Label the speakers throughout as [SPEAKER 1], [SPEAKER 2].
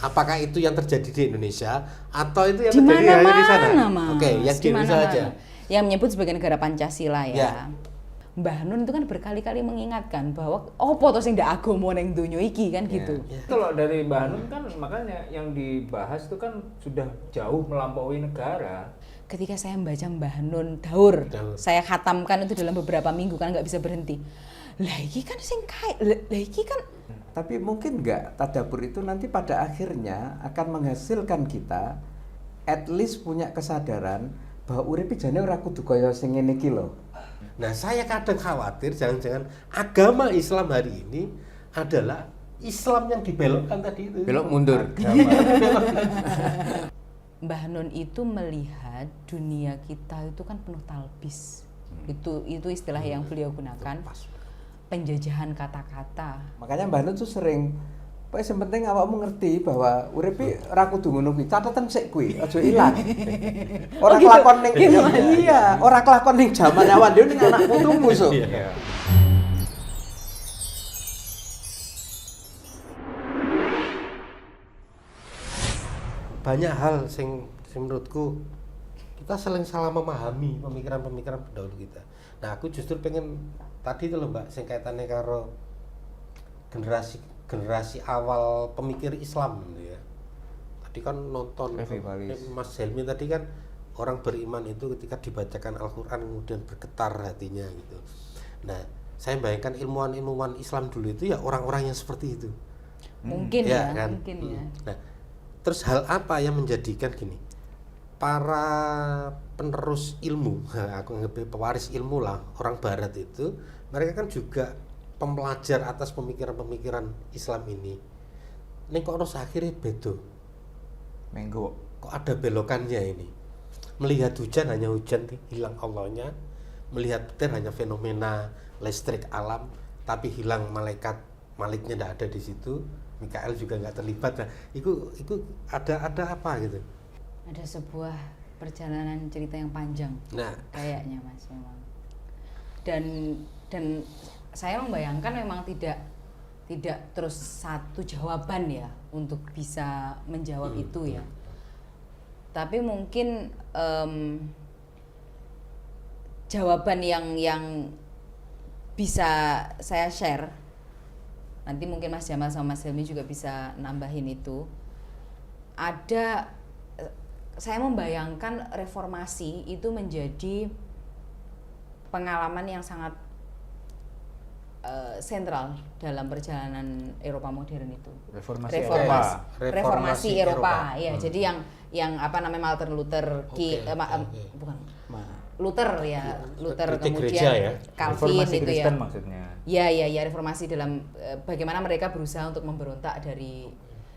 [SPEAKER 1] Apakah itu yang terjadi di Indonesia atau itu yang
[SPEAKER 2] Di
[SPEAKER 1] terjadi hanya di sana?
[SPEAKER 2] mana-mana, Mas.
[SPEAKER 1] Oke, yang di Indonesia
[SPEAKER 2] Di
[SPEAKER 1] aja.
[SPEAKER 2] mana-mana. Yang menyebut sebagai negara Pancasila ya.
[SPEAKER 1] Ya.
[SPEAKER 2] Mbah Nun itu kan berkali-kali mengingatkan bahwa opo to sing ndak agama ning donya iki kan gitu.
[SPEAKER 3] Kalau dari Mbah Nun kan makanya yang dibahas itu kan sudah jauh melampaui negara.
[SPEAKER 2] Ketika saya membaca Mbah Nun Daur,
[SPEAKER 1] Daur.
[SPEAKER 2] saya khatamkan itu dalam beberapa minggu kan nggak bisa berhenti. Lah iki kan sing kae, lah iki kan
[SPEAKER 4] Tapi mungkin nggak tadabbur itu nanti pada akhirnya akan menghasilkan kita at least punya kesadaran bahwa urip jane ora kudu kaya sing ngene iki lho.
[SPEAKER 1] Nah, saya kadang khawatir jangan-jangan agama Islam hari ini adalah Islam yang dibelokkan tadi itu.
[SPEAKER 4] Belok mundur.
[SPEAKER 2] Mbah Nun itu melihat dunia kita itu kan penuh talbis. Itu istilah yang beliau gunakan. Penjajahan kata-kata.
[SPEAKER 4] Makanya Mbah Nun tuh sering pokoknya yang penting awakmu ngerti bahwa urip ora kudu ngono kuwi. Catatan sik kuwi, aja ilang. Ora
[SPEAKER 2] gitu?
[SPEAKER 4] kelakon ning iya, ora kelakon ning jaman awan dhewe ning anak putumu so.
[SPEAKER 3] Iya.
[SPEAKER 1] Banyak hal sing menurutku kita salah memahami pemikiran-pemikiran pendahulu kita. Nah, aku justru pengen tadi itu loh Mbak, sing kaitannya karo generasi awal pemikir Islam gitu ya. Tadi kan nonton
[SPEAKER 4] Revivalis.
[SPEAKER 1] Mas Helmi tadi kan orang beriman itu ketika dibacakan Al-Qur'an kemudian bergetar hatinya gitu. Nah, saya bayangkan ilmuwan-ilmuwan Islam dulu itu ya orang-orang yang seperti itu.
[SPEAKER 2] Mungkin
[SPEAKER 1] Ya,
[SPEAKER 2] ya,
[SPEAKER 1] kan?
[SPEAKER 2] mungkin ya.
[SPEAKER 1] Nah, terus hal apa yang menjadikan gini? Para penerus ilmu, aku anggap pewaris ilmu lah, orang barat itu, mereka kan juga pembelajar atas pemikiran-pemikiran Islam ini. Ini kok harus akhirnya beda.
[SPEAKER 4] Menggo.
[SPEAKER 1] Kok ada belokannya ini? Melihat hujan hanya hujan, hilang Allahnya. Melihat petir hanya fenomena listrik alam, tapi hilang maliknya tidak ada di situ. Mikael juga nggak terlibat. Nah, itu ada apa gitu?
[SPEAKER 2] Ada sebuah perjalanan cerita yang panjang.
[SPEAKER 1] Nah,
[SPEAKER 2] Kayaknya Mas memang. Dan saya membayangkan memang tidak terus satu jawaban ya untuk bisa menjawab itu ya. Tapi mungkin jawaban yang bisa saya share, nanti mungkin Mas Jamal sama Mas Helmi juga bisa nambahin itu. Saya membayangkan reformasi itu menjadi pengalaman yang sangat sentral dalam perjalanan Eropa modern itu. Reformasi Eropa. Ya. Jadi yang apa namanya Martin Luther bukan Luther ya, Luther
[SPEAKER 1] kritik
[SPEAKER 2] kemudian
[SPEAKER 1] gereja ya.
[SPEAKER 2] Calvin
[SPEAKER 3] Reformasi
[SPEAKER 2] itu
[SPEAKER 3] Kristen
[SPEAKER 2] ya.
[SPEAKER 3] maksudnya.
[SPEAKER 2] Ya reformasi dalam bagaimana mereka berusaha untuk memberontak dari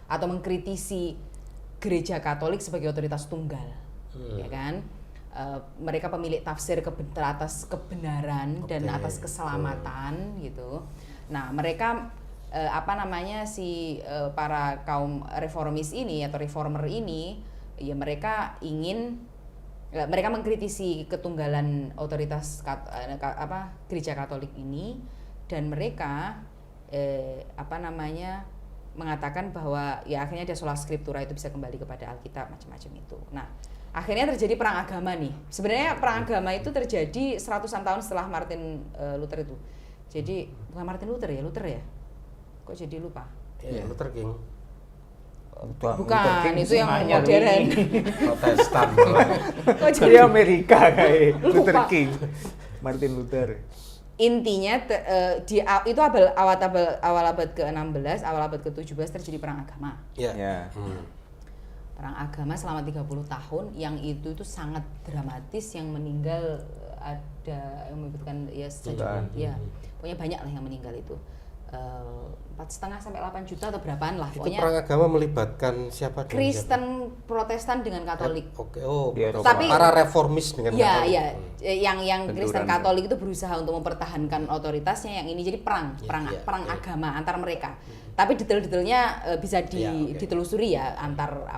[SPEAKER 2] atau mengkritisi gereja Katolik sebagai otoritas tunggal, ya kan? Mereka pemilik tafsir atas kebenaran dan atas keselamatan gitu. Nah, mereka para kaum reformis ini atau reformer ini ya mereka mengkritisi ketunggalan otoritas gereja Katolik ini, dan mereka mengatakan bahwa ya akhirnya ada sola scriptura itu bisa kembali kepada Alkitab macam-macam itu. Nah, akhirnya terjadi perang agama nih. Sebenarnya perang agama itu terjadi 100-an tahun setelah Martin Luther itu. Jadi bukan Martin Luther ya? Kok jadi lupa?
[SPEAKER 1] Ya, Luther King.
[SPEAKER 2] Bukan, itu yang modern.
[SPEAKER 1] Protestan.
[SPEAKER 2] Kok
[SPEAKER 3] Jadi Amerika kayak Luther
[SPEAKER 2] Lupa.
[SPEAKER 3] King, Martin Luther.
[SPEAKER 2] Intinya itu awal abad ke-16, awal abad ke-17 terjadi perang agama.
[SPEAKER 1] Ya.
[SPEAKER 3] Ya.
[SPEAKER 2] Perang agama selama 30 tahun yang itu sangat dramatis, yang meninggal ada yang menyebutkan ya pokoknya banyak lah yang meninggal itu. 4,5 sampai 8 juta atau berapaan lah
[SPEAKER 1] Itu
[SPEAKER 2] pokoknya.
[SPEAKER 1] perang agama melibatkan siapa?
[SPEAKER 2] Kristen, Protestan dengan Katolik.
[SPEAKER 1] Oke,
[SPEAKER 3] Di Eropa.
[SPEAKER 2] Tapi
[SPEAKER 1] para reformis dengan Katolik.
[SPEAKER 2] yang Kristen
[SPEAKER 4] Benturan.
[SPEAKER 2] Katolik itu berusaha untuk mempertahankan otoritasnya, yang ini jadi perang agama antar mereka. Tapi detail-detailnya bisa ditelusuri ya antar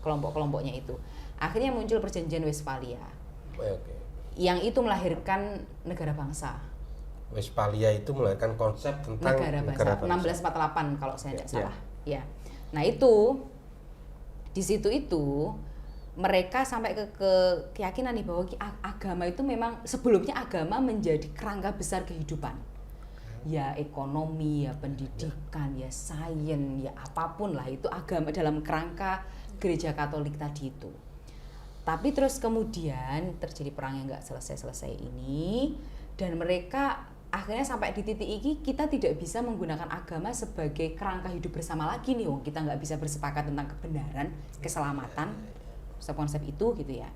[SPEAKER 2] kelompok-kelompoknya itu. Akhirnya muncul perjanjian Westphalia.
[SPEAKER 1] Oke.
[SPEAKER 2] Yang itu melahirkan negara bangsa.
[SPEAKER 1] Westphalia itu melahirkan konsep tentang
[SPEAKER 2] Negara bangsa 1648 kalau saya tidak salah. Ya. Nah itu di situ itu mereka sampai ke keyakinan nih bahwa agama itu memang sebelumnya agama menjadi kerangka besar kehidupan. Ya ekonomi, ya pendidikan, ya sains, ya apapun lah itu agama dalam kerangka gereja Katolik tadi itu. Tapi terus kemudian terjadi perang yang nggak selesai-selesai ini dan mereka akhirnya sampai di titik ini kita tidak bisa menggunakan agama sebagai kerangka hidup bersama lagi nih, kita nggak bisa bersepakat tentang kebenaran, keselamatan, konsep itu gitu ya.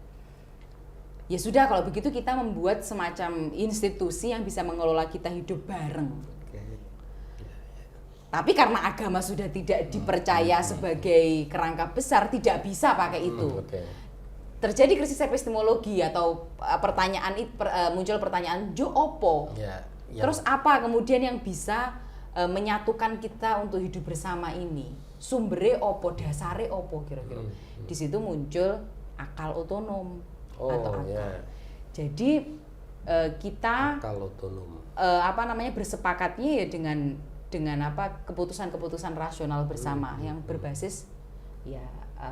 [SPEAKER 2] Ya sudah kalau begitu kita membuat semacam institusi yang bisa mengelola kita hidup bareng. Tapi karena agama sudah tidak dipercaya sebagai kerangka besar, tidak bisa pakai itu. Terjadi krisis epistemologi atau muncul pertanyaan jo opo. Terus apa kemudian yang bisa menyatukan kita untuk hidup bersama ini? Sumbernya opo, dasare opo kira-kira. Di situ muncul akal otonom atau akal. Jadi kita
[SPEAKER 1] akal otonom.
[SPEAKER 2] Bersepakatnya ya dengan keputusan-keputusan rasional bersama yang berbasis ya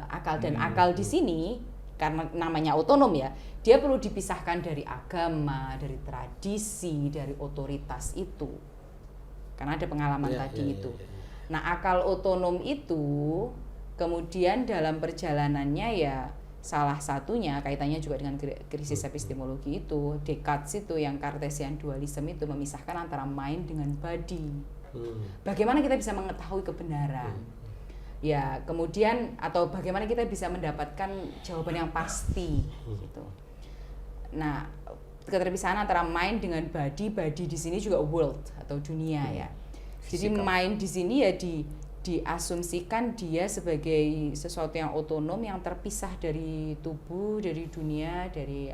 [SPEAKER 2] akal dan akal di sini karena namanya otonom ya, dia perlu dipisahkan dari agama, dari tradisi, dari otoritas itu. Karena ada pengalaman tadi itu. Nah, akal otonom itu kemudian dalam perjalanannya ya salah satunya kaitannya juga dengan krisis epistemologi itu, Descartes itu yang Cartesian dualism itu memisahkan antara mind dengan body. Bagaimana kita bisa mengetahui kebenaran? Ya, kemudian atau bagaimana kita bisa mendapatkan jawaban yang pasti gitu. Nah, keterpisahan antara mind dengan body di sini juga world atau dunia ya. Jadi mind di sini ya diasumsikan dia sebagai sesuatu yang otonom yang terpisah dari tubuh, dari dunia, dari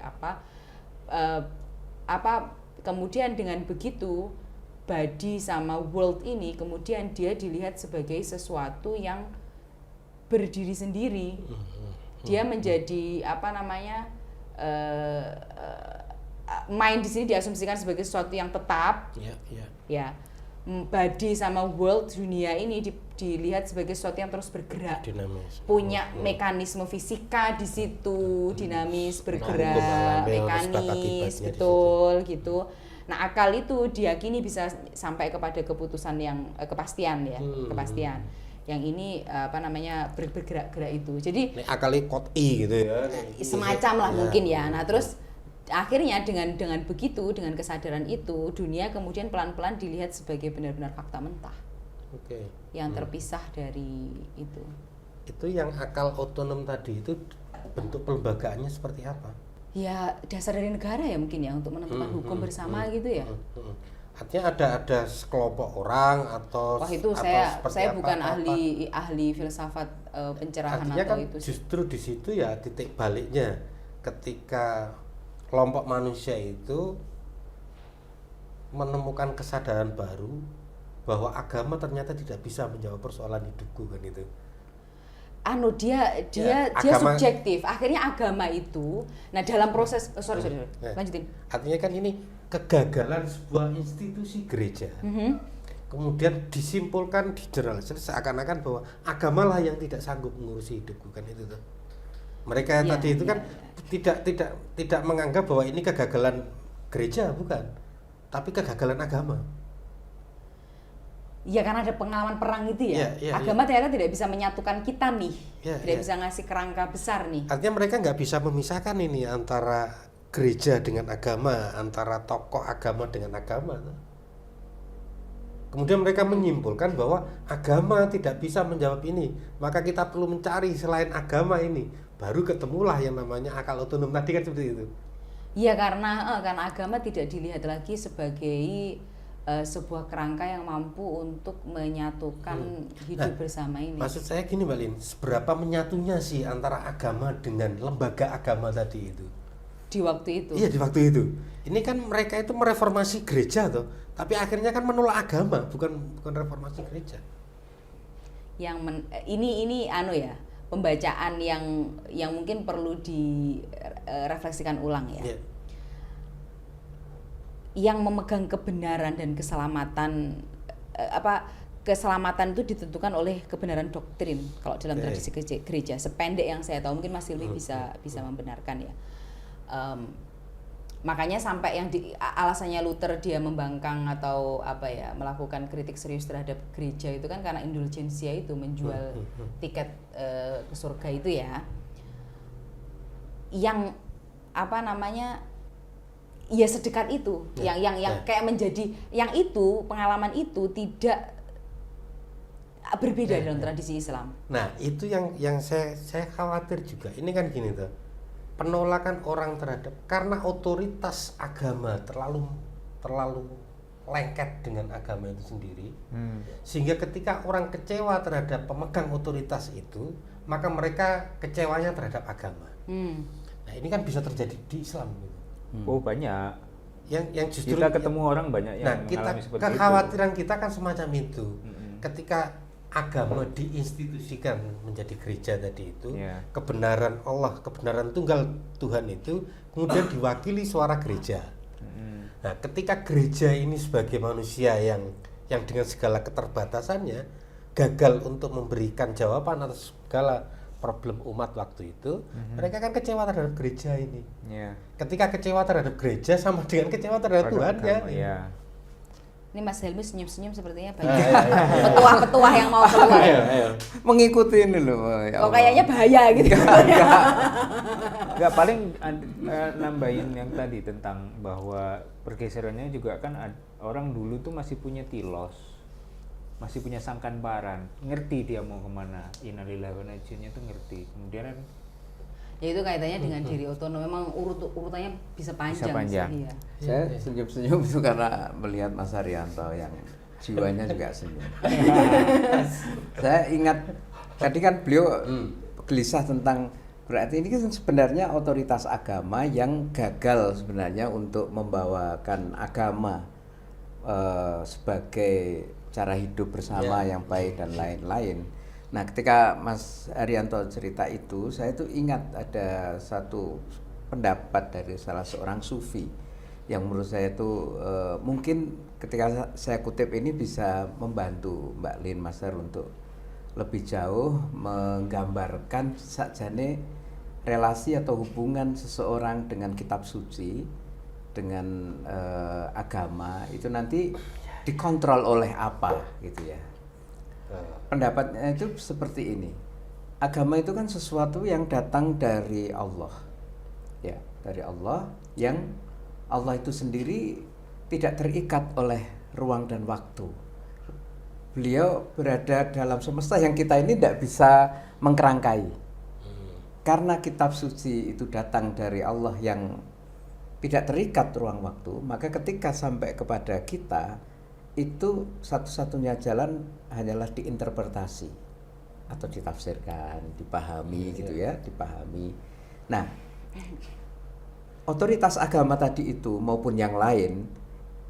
[SPEAKER 2] kemudian dengan begitu body sama world ini kemudian dia dilihat sebagai sesuatu yang berdiri sendiri. Dia menjadi mind di sini diasumsikan sebagai sesuatu yang tetap. Ya. Body sama world dunia ini dilihat sebagai sesuatu yang terus bergerak.
[SPEAKER 1] Dinamis.
[SPEAKER 2] Punya mekanisme fisika di situ, dinamis, bergerak, mekanis, betul gitu. Nah, akal itu diyakini bisa sampai kepada keputusan yang kepastian ya, kepastian. Yang ini bergerak-gerak itu. Jadi
[SPEAKER 1] akalnya kot'i gitu ya.
[SPEAKER 2] Semacam lah mungkin ya. Nah, terus akhirnya dengan begitu, dengan kesadaran itu, dunia kemudian pelan-pelan dilihat sebagai benar-benar fakta mentah. Yang terpisah dari itu.
[SPEAKER 1] Itu yang akal otonom tadi itu bentuk pelembagaannya seperti apa?
[SPEAKER 2] Ya dasar dari negara ya mungkin ya untuk menentukan hukum bersama gitu ya.
[SPEAKER 1] Artinya ada sekelompok orang atau
[SPEAKER 2] itu saya bukan ahli filsafat pencerahan
[SPEAKER 1] artinya
[SPEAKER 2] atau
[SPEAKER 1] kan
[SPEAKER 2] itu.
[SPEAKER 1] Justru di situ ya titik baliknya ketika kelompok manusia itu menemukan kesadaran baru bahwa agama ternyata tidak bisa menjawab persoalan hidupku kan itu.
[SPEAKER 2] Dia subjektif. Akhirnya agama itu, nah dalam proses lanjutin.
[SPEAKER 1] Artinya kan ini kegagalan sebuah institusi gereja. Kemudian disimpulkan di generalisasi seakan-akan bahwa agamalah yang tidak sanggup mengurusi hidupku kan itu tuh. Mereka tadi itu kan tidak menganggap bahwa ini kegagalan gereja bukan, tapi kegagalan agama.
[SPEAKER 2] Ya karena ada pengalaman perang itu ya. Agama ternyata tidak bisa menyatukan kita nih. Tidak bisa ngasih kerangka besar nih.
[SPEAKER 1] Artinya mereka nggak bisa memisahkan ini antara gereja dengan agama, antara tokoh agama dengan agama. Kemudian mereka menyimpulkan bahwa agama tidak bisa menjawab ini, maka kita perlu mencari selain agama ini. Baru ketemulah yang namanya akal otonom tadi kan seperti itu.
[SPEAKER 2] Iya karena agama tidak dilihat lagi sebagai sebuah kerangka yang mampu untuk menyatukan hidup bersama ini.
[SPEAKER 1] Maksud saya gini Mbak Lin, seberapa menyatunya sih antara agama dengan lembaga agama tadi itu?
[SPEAKER 2] Di waktu itu?
[SPEAKER 1] Iya di waktu itu. Ini kan mereka itu mereformasi gereja toh, tapi akhirnya kan menolak agama, bukan reformasi gereja.
[SPEAKER 2] Ini pembacaan yang mungkin perlu direfleksikan ulang ya. Yang memegang kebenaran dan keselamatan keselamatan itu ditentukan oleh kebenaran doktrin kalau dalam
[SPEAKER 1] Oke.
[SPEAKER 2] tradisi gereja. Sependek yang saya tahu, mungkin Mas Hilmi bisa membenarkan ya. Makanya sampai yang alasannya Luther dia membangkang atau melakukan kritik serius terhadap gereja itu kan karena indulgensia itu, menjual tiket ke surga itu ya. Yang ya sedekat itu, yang kayak menjadi yang itu, pengalaman itu tidak berbeda dalam tradisi Islam.
[SPEAKER 1] Nah, itu yang saya khawatir juga. Ini kan gini tuh. Penolakan orang terhadap karena otoritas agama terlalu lengket dengan agama itu sendiri, sehingga ketika orang kecewa terhadap pemegang otoritas itu, maka mereka kecewanya terhadap agama. Nah, ini kan bisa terjadi di Islam gitu.
[SPEAKER 3] Oh, banyak.
[SPEAKER 1] Yang justru
[SPEAKER 3] Kita ketemu orang banyak yang mengalami seperti itu.
[SPEAKER 1] kekhawatiran kita kan semacam itu. Ketika agama diinstitusikan menjadi gereja tadi itu, kebenaran Allah, kebenaran tunggal Tuhan itu kemudian diwakili suara gereja. Nah, ketika gereja ini sebagai manusia yang dengan segala keterbatasannya gagal untuk memberikan jawaban atas segala problem umat waktu itu, mereka kan kecewa terhadap gereja ini. Ketika kecewa terhadap gereja sama dengan kecewa terhadap Tuhan kan.
[SPEAKER 2] Ini Mas Helmi senyum-senyum sepertinya banyak petuah-petuah yang mau keluar.
[SPEAKER 4] Mengikuti ini loh.
[SPEAKER 2] Oh, kayaknya bahaya gitu.
[SPEAKER 3] Enggak, paling nambahin yang tadi tentang bahwa pergeserannya juga kan orang dulu tuh masih punya tilos, masih punya sangkan paran, ngerti dia mau kemana. Innalillahi wa inna ilaihi raji'un tuh ngerti. Kemudian kan
[SPEAKER 2] Ya itu kaitannya dengan diri otonom. Memang urutannya bisa panjang.
[SPEAKER 3] Iya.
[SPEAKER 4] Saya senyum-senyum itu karena melihat Mas Haryanto yang jiwanya juga senyum. Saya ingat tadi kan beliau gelisah tentang, berarti ini kan sebenarnya otoritas agama yang gagal sebenarnya untuk membawakan agama sebagai cara hidup bersama yang baik dan lain-lain. Nah, ketika Mas Haryanto cerita itu, saya tuh ingat ada satu pendapat dari salah seorang sufi yang menurut saya itu mungkin ketika saya kutip ini bisa membantu Mbak Lin, Mas Har untuk lebih jauh menggambarkan sakjane relasi atau hubungan seseorang dengan kitab suci, dengan agama itu nanti dikontrol oleh apa gitu ya. Pendapatnya itu seperti ini. Agama itu kan sesuatu yang datang dari Allah. Ya, dari Allah, yang Allah itu sendiri tidak terikat oleh ruang dan waktu. Beliau berada dalam semesta yang kita ini tidak bisa mengkerangkai. Karena kitab suci itu datang dari Allah yang tidak terikat ruang waktu, maka ketika sampai kepada kita, itu satu-satunya jalan hanyalah diinterpretasi atau ditafsirkan, dipahami gitu ya, dipahami. Nah, otoritas agama tadi itu maupun yang lain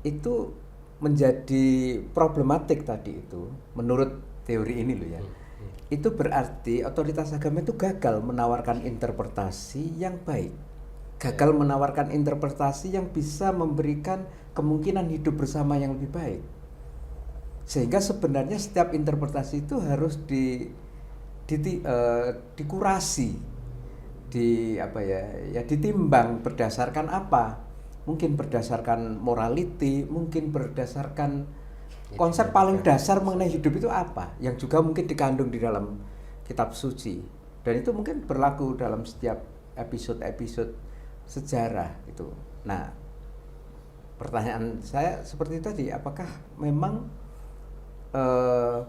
[SPEAKER 4] itu menjadi problematik tadi itu menurut teori ini loh ya. Itu berarti otoritas agama itu gagal menawarkan interpretasi yang baik. Gagal menawarkan interpretasi yang bisa memberikan kemungkinan hidup bersama yang lebih baik. Sehingga sebenarnya setiap interpretasi itu harus dikurasi, ditimbang berdasarkan apa? Mungkin berdasarkan morality, mungkin berdasarkan konsep paling dasar mengenai hidup itu apa, yang juga mungkin dikandung di dalam kitab suci. Dan itu mungkin berlaku dalam setiap episode-episode sejarah itu. Nah, pertanyaan saya seperti tadi, apakah memang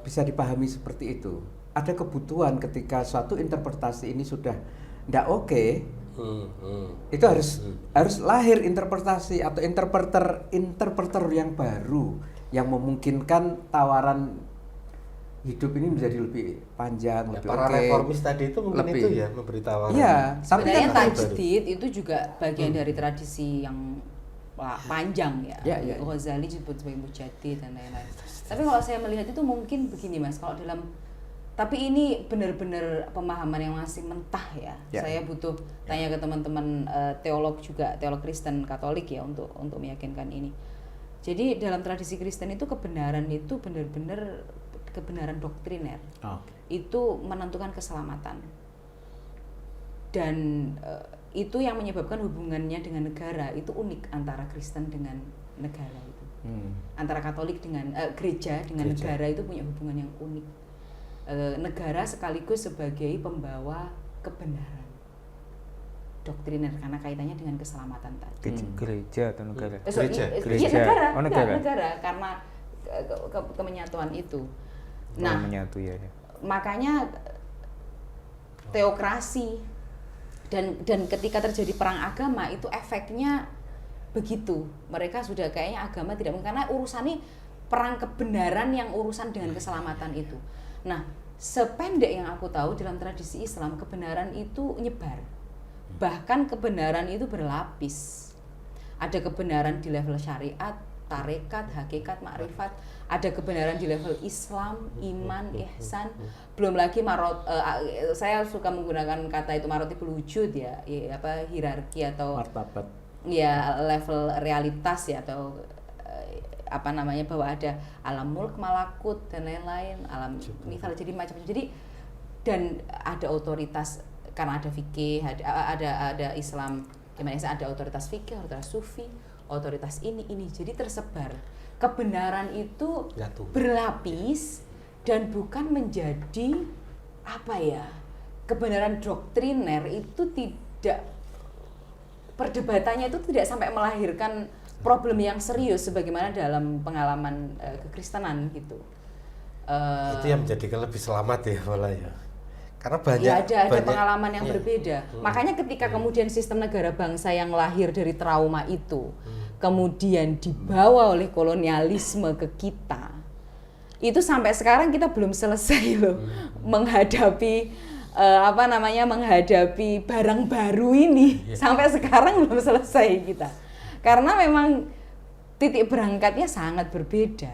[SPEAKER 4] bisa dipahami seperti itu? Ada kebutuhan ketika suatu interpretasi ini sudah tidak oke, itu harus lahir interpretasi atau interpreter yang baru yang memungkinkan tawaran hidup ini menjadi lebih panjang, lebih
[SPEAKER 1] para reformis tadi itu mungkin lebih, itu ya memberi tawaran.
[SPEAKER 4] Iya,
[SPEAKER 2] sebenarnya tajdid itu juga bagian dari tradisi yang panjang ya. Ghazali disebut sebagai mujaddid dan lain-lain. Tapi kalau saya melihat itu mungkin begini Mas, kalau tapi ini benar-benar pemahaman yang masih mentah ya. Saya butuh tanya ke teman-teman teolog juga, teolog Kristen Katolik ya untuk meyakinkan ini. Jadi dalam tradisi Kristen itu kebenaran itu benar-benar kebenaran doktriner
[SPEAKER 4] Oh.
[SPEAKER 2] itu menentukan keselamatan. Dan itu yang menyebabkan hubungannya dengan negara itu unik antara Kristen dengan negara itu. Antara Katolik dengan gereja dengan negara itu punya hubungan yang unik. Negara sekaligus sebagai pembawa kebenaran doktriner karena kaitannya dengan keselamatan tadi.
[SPEAKER 3] Gereja atau negara?
[SPEAKER 1] Gereja.
[SPEAKER 2] Iya, negara.
[SPEAKER 3] Oh, negara.
[SPEAKER 2] Negara karena kemenyatuan itu.
[SPEAKER 3] Nah, menyatu ya.
[SPEAKER 2] Makanya teokrasi dan ketika terjadi perang agama itu efeknya begitu. Mereka sudah kayaknya agama tidak mungkin karena urusannya perang kebenaran yang urusan dengan keselamatan itu. Nah, sependek yang aku tahu dalam tradisi Islam kebenaran itu nyebar. Bahkan kebenaran itu berlapis. Ada kebenaran di level syariat, tarekat, hakikat, makrifat. Ada kebenaran di level Islam, iman, ihsan. Belum lagi saya suka menggunakan kata itu marotibul wujud ya, hierarki atau
[SPEAKER 4] Martabat.
[SPEAKER 2] Ya level realitas ya atau bahwa ada alam mulk, malakut dan lain-lain, alam misal jadi macam-macam. Jadi dan ada otoritas karena ada fikih, ada Islam, gimana sih, ada otoritas fikih, otoritas sufi, otoritas ini. Jadi tersebar. Kebenaran itu berlapis dan bukan menjadi kebenaran doktriner itu tidak, perdebatannya itu tidak sampai melahirkan problem yang serius sebagaimana dalam pengalaman kekristenan gitu.
[SPEAKER 1] Itu yang menjadikan lebih selamat ya malah ya. Karena banyak
[SPEAKER 2] ada pengalaman yang berbeda. Makanya ketika kemudian sistem negara bangsa yang lahir dari trauma itu kemudian dibawa oleh kolonialisme ke kita, itu sampai sekarang kita belum selesai loh menghadapi menghadapi barang baru ini. Sampai sekarang belum selesai kita. Karena memang titik berangkatnya sangat berbeda.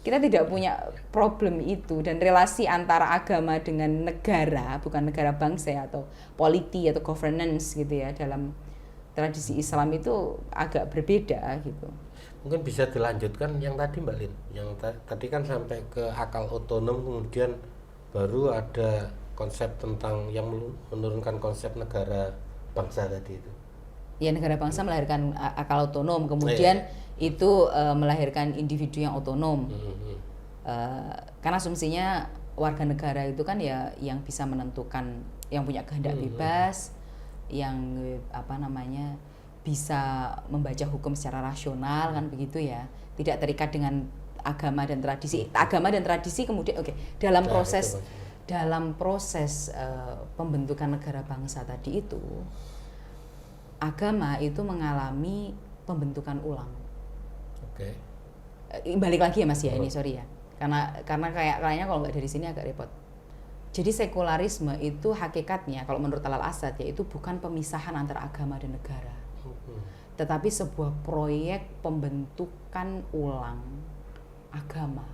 [SPEAKER 2] Kita tidak punya problem itu, dan relasi antara agama dengan negara, bukan negara bangsa atau politi atau governance gitu ya, dalam tradisi Islam itu agak berbeda gitu.
[SPEAKER 1] Mungkin bisa dilanjutkan yang tadi Mbak Lin, yang tadi kan sampai ke akal otonom, kemudian baru ada konsep tentang yang menurunkan konsep negara bangsa tadi itu.
[SPEAKER 2] Ya, negara bangsa melahirkan akal otonom, kemudian itu melahirkan individu yang otonom. Karena asumsinya warga negara itu kan ya yang bisa menentukan, yang punya kehendak bebas, yang bisa membaca hukum secara rasional kan begitu ya, tidak terikat dengan agama dan tradisi. Agama dan tradisi kemudian dalam proses pembentukan negara bangsa tadi itu, agama itu mengalami pembentukan ulang. Balik lagi ya Mas ya, ini sorry ya, karena kayaknya kalau nggak dari sini agak repot. Jadi sekularisme itu hakikatnya kalau menurut Al-Asad yaitu bukan pemisahan antara agama dan negara, tetapi sebuah proyek pembentukan ulang agama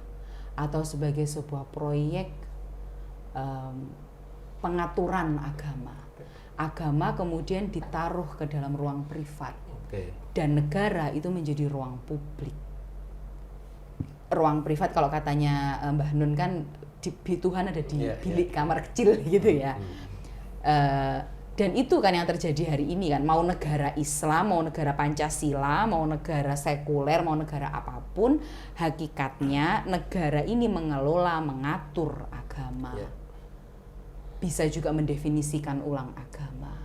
[SPEAKER 2] atau sebagai sebuah proyek pengaturan agama. Agama kemudian ditaruh ke dalam ruang privat, dan negara itu menjadi ruang publik. Ruang privat kalau katanya Mbah Nun kan Tuhan ada di bilik kamar kecil gitu ya. Dan itu kan yang terjadi hari ini kan, mau negara Islam, mau negara Pancasila, mau negara sekuler, mau negara apapun, hakikatnya negara ini mengelola, mengatur agama. Bisa juga mendefinisikan ulang agama.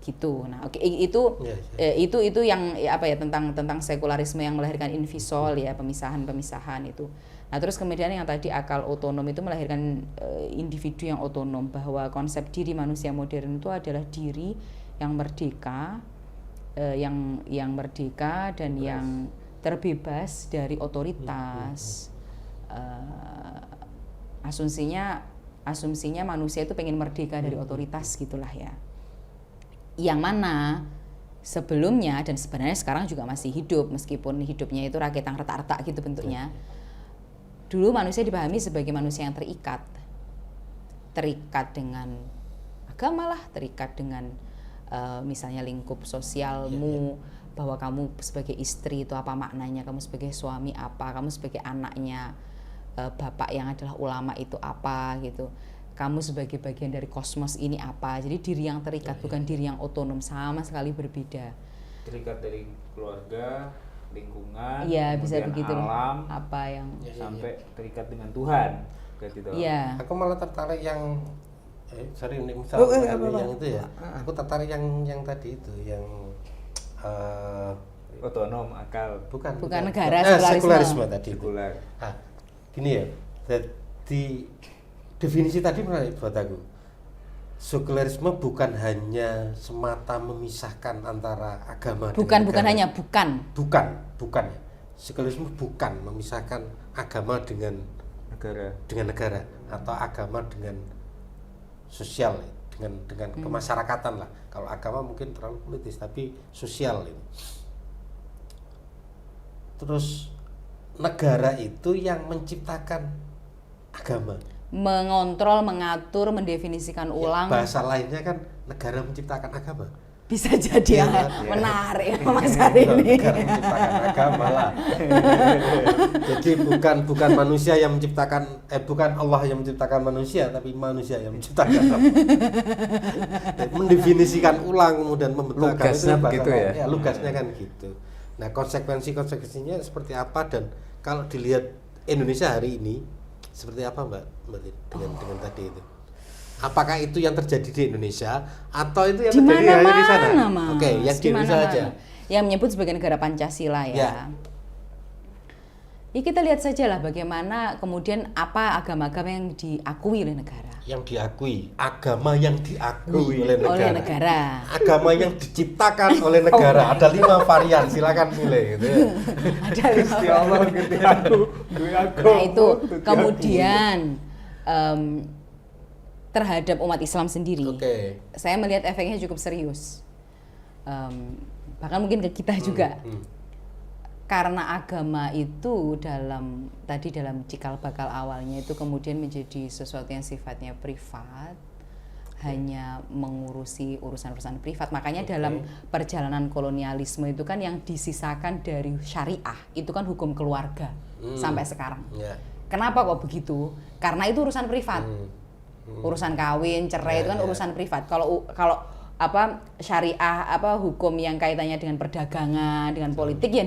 [SPEAKER 2] Gitu. Nah, itu yang tentang sekularisme yang melahirkan invisol ya, pemisahan itu. Nah, terus kemudian yang tadi akal otonom itu melahirkan individu yang otonom, bahwa konsep diri manusia modern itu adalah diri yang merdeka, yang merdeka dan yang terbebas dari otoritas. Asumsinya manusia itu pengen merdeka dari otoritas gitulah ya. Yang mana sebelumnya dan sebenarnya sekarang juga masih hidup, meskipun hidupnya itu raketang retak-retak gitu bentuknya. Dulu manusia dipahami sebagai manusia yang terikat dengan agama lah, terikat dengan misalnya lingkup sosialmu, bahwa kamu sebagai istri itu apa maknanya, kamu sebagai suami apa, kamu sebagai anaknya bapak yang adalah ulama itu apa gitu. Kamu sebagai bagian dari kosmos ini apa. Jadi diri yang terikat bukan diri yang otonom, sama sekali berbeda.
[SPEAKER 3] Terikat dari keluarga, lingkungan,
[SPEAKER 2] Iya, bisa
[SPEAKER 3] kemudian
[SPEAKER 2] begitu.
[SPEAKER 3] alam,
[SPEAKER 2] Apa yang
[SPEAKER 3] sampai terikat dengan Tuhan. Gitu.
[SPEAKER 2] Iya.
[SPEAKER 1] Aku malah tertarik yang sorry ini misal yang itu ya. Aku tertarik yang tadi itu yang
[SPEAKER 3] Otonom, akal,
[SPEAKER 2] Bukan negara,
[SPEAKER 1] sekularisme tadi itu.
[SPEAKER 3] sekuler.
[SPEAKER 1] Ah, gini ya. Jadi definisi tadi menarik buat aku. Sekularisme bukan hanya semata memisahkan antara agama
[SPEAKER 2] Bukan
[SPEAKER 1] dengan negara.
[SPEAKER 2] bukan.
[SPEAKER 1] Bukan. Sekularisme bukan memisahkan agama dengan negara atau agama dengan sosial, dengan kemasyarakatan lah. Kalau agama mungkin terlalu politis, tapi sosial ini. Terus negara itu yang menciptakan agama.
[SPEAKER 2] Mengontrol, mengatur, mendefinisikan ulang.
[SPEAKER 1] Bahasa lainnya kan negara menciptakan agama.
[SPEAKER 2] Bisa jadi menarik Mas hari ini.
[SPEAKER 1] Negara menciptakan agama lah. Jadi bukan manusia yang menciptakan, bukan Allah yang menciptakan manusia, tapi manusia yang menciptakan. Mendefinisikan ulang kemudian membentuk agama itu bahasa
[SPEAKER 4] gitu
[SPEAKER 1] lain.
[SPEAKER 4] ya?
[SPEAKER 1] Lugasnya kan gitu. Nah, konsekuensinya seperti apa, dan kalau dilihat Indonesia hari ini seperti apa Mbak dengan tadi itu? Apakah itu yang terjadi di Indonesia atau itu yang terjadi hanya di sana?
[SPEAKER 2] Mas.
[SPEAKER 1] Oke, yang di Indonesia aja.
[SPEAKER 2] Yang menyebut sebagai negara Pancasila ya. Ya kita lihat saja lah bagaimana kemudian apa agama-agama yang diakui oleh negara.
[SPEAKER 1] Yang diakui, agama yang diakui oleh negara. Agama yang diciptakan oleh negara. Ada 5 varian, silakan pilih gitu ya.
[SPEAKER 2] Ada 5 varian. Nah itu kemudian terhadap umat Islam sendiri, saya melihat efeknya cukup serius, bahkan mungkin ke kita juga, karena agama itu dalam cikal bakal awalnya itu kemudian menjadi sesuatu yang sifatnya privat, hanya mengurusi urusan-urusan privat. Makanya dalam perjalanan kolonialisme itu kan yang disisakan dari syariah itu kan hukum keluarga sampai sekarang. Kenapa kok begitu? Karena itu urusan privat. Urusan kawin, cerai itu kan urusan privat. Kalau syariah hukum yang kaitannya dengan perdagangan, dengan politik ya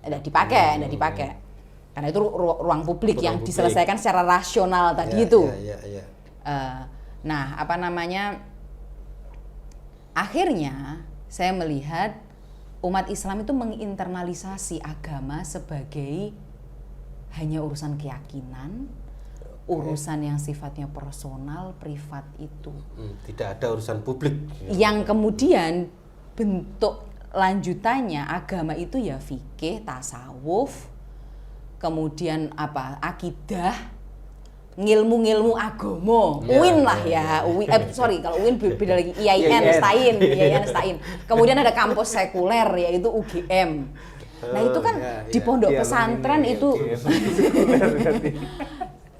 [SPEAKER 2] enggak dipakai. Karena itu ruang publik yang diselesaikan secara rasional tadi itu. Nah, akhirnya saya melihat umat Islam itu menginternalisasi agama sebagai hanya urusan keyakinan, urusan yang sifatnya personal, privat itu.
[SPEAKER 1] Tidak ada urusan publik.
[SPEAKER 2] Yang kemudian bentuk lanjutannya agama itu ya fikih, tasawuf, kemudian akidah, ngilmu-ngilmu agama, UIN lah ya. Kalau UIN beda lagi, IAIN, STAIN. Kemudian ada kampus sekuler yaitu UGM. Nah itu kan di pondok pesantren itu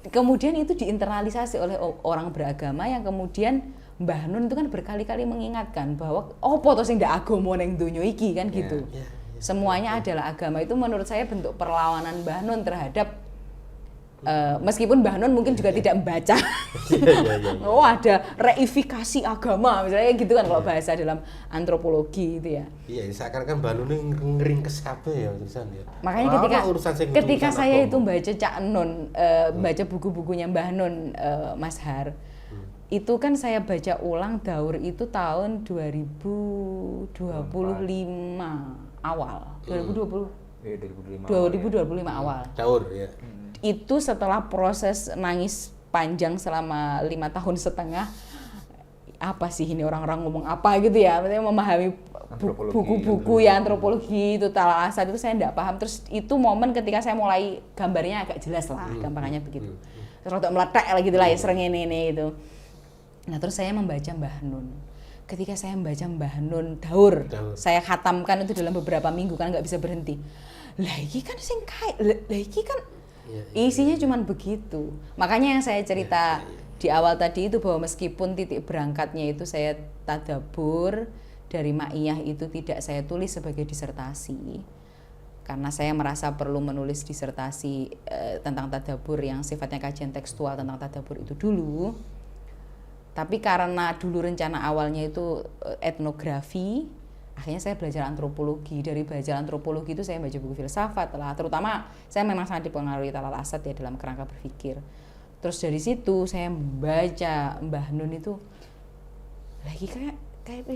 [SPEAKER 2] kemudian itu diinternalisasi oleh orang beragama yang kemudian Mbah Nun itu kan berkali-kali mengingatkan bahwa opo to sing ndak agama ning donya iki kan gitu. Semuanya adalah agama. Itu menurut saya bentuk perlawanan Mbah Nun terhadap meskipun Mbah Nun mungkin juga tidak membaca. Oh, ada reifikasi agama misalnya gitu kan kalau bahasa dalam antropologi itu ya.
[SPEAKER 1] Iya, seakan-akan Mbah Nun ngeringkes kabeh ya tulisan ya.
[SPEAKER 2] Makanya ketika saya itu baca Cak Nun, baca buku-bukunya Mbah Nun, Mas Har, itu kan saya baca ulang daur itu tahun 2025 awal. 2025 awal.
[SPEAKER 1] Daur ya.
[SPEAKER 2] Itu setelah proses nangis panjang selama 5 tahun setengah. Apa sih ini orang-orang ngomong apa gitu ya, maksudnya memahami buku-buku ya antropologi itu Talal Asad itu saya enggak paham. Terus itu momen ketika saya mulai gambarnya agak jelas lah, gampangannya begitu. Terus rotok meletak lah gitu lah ya, sering ini itu. Nah terus saya membaca Mbah Nun. Ketika saya membaca Mbah Nun daur, saya khatamkan itu dalam beberapa minggu kan nggak bisa berhenti. Lah iki kan sing isinya cuman begitu. Makanya yang saya cerita di awal tadi itu bahwa meskipun titik berangkatnya itu saya tadabbur dari Ma'iyah itu tidak saya tulis sebagai disertasi, karena saya merasa perlu menulis disertasi tentang tadabbur yang sifatnya kajian tekstual tentang tadabbur itu dulu. Tapi karena dulu rencana awalnya itu etnografi, akhirnya saya belajar antropologi. Dari belajar antropologi itu saya baca buku filsafat lah, terutama saya memang sangat dipengaruhi Talal Asad ya dalam kerangka berpikir. Terus dari situ saya membaca Mbah Nun itu lagi kayak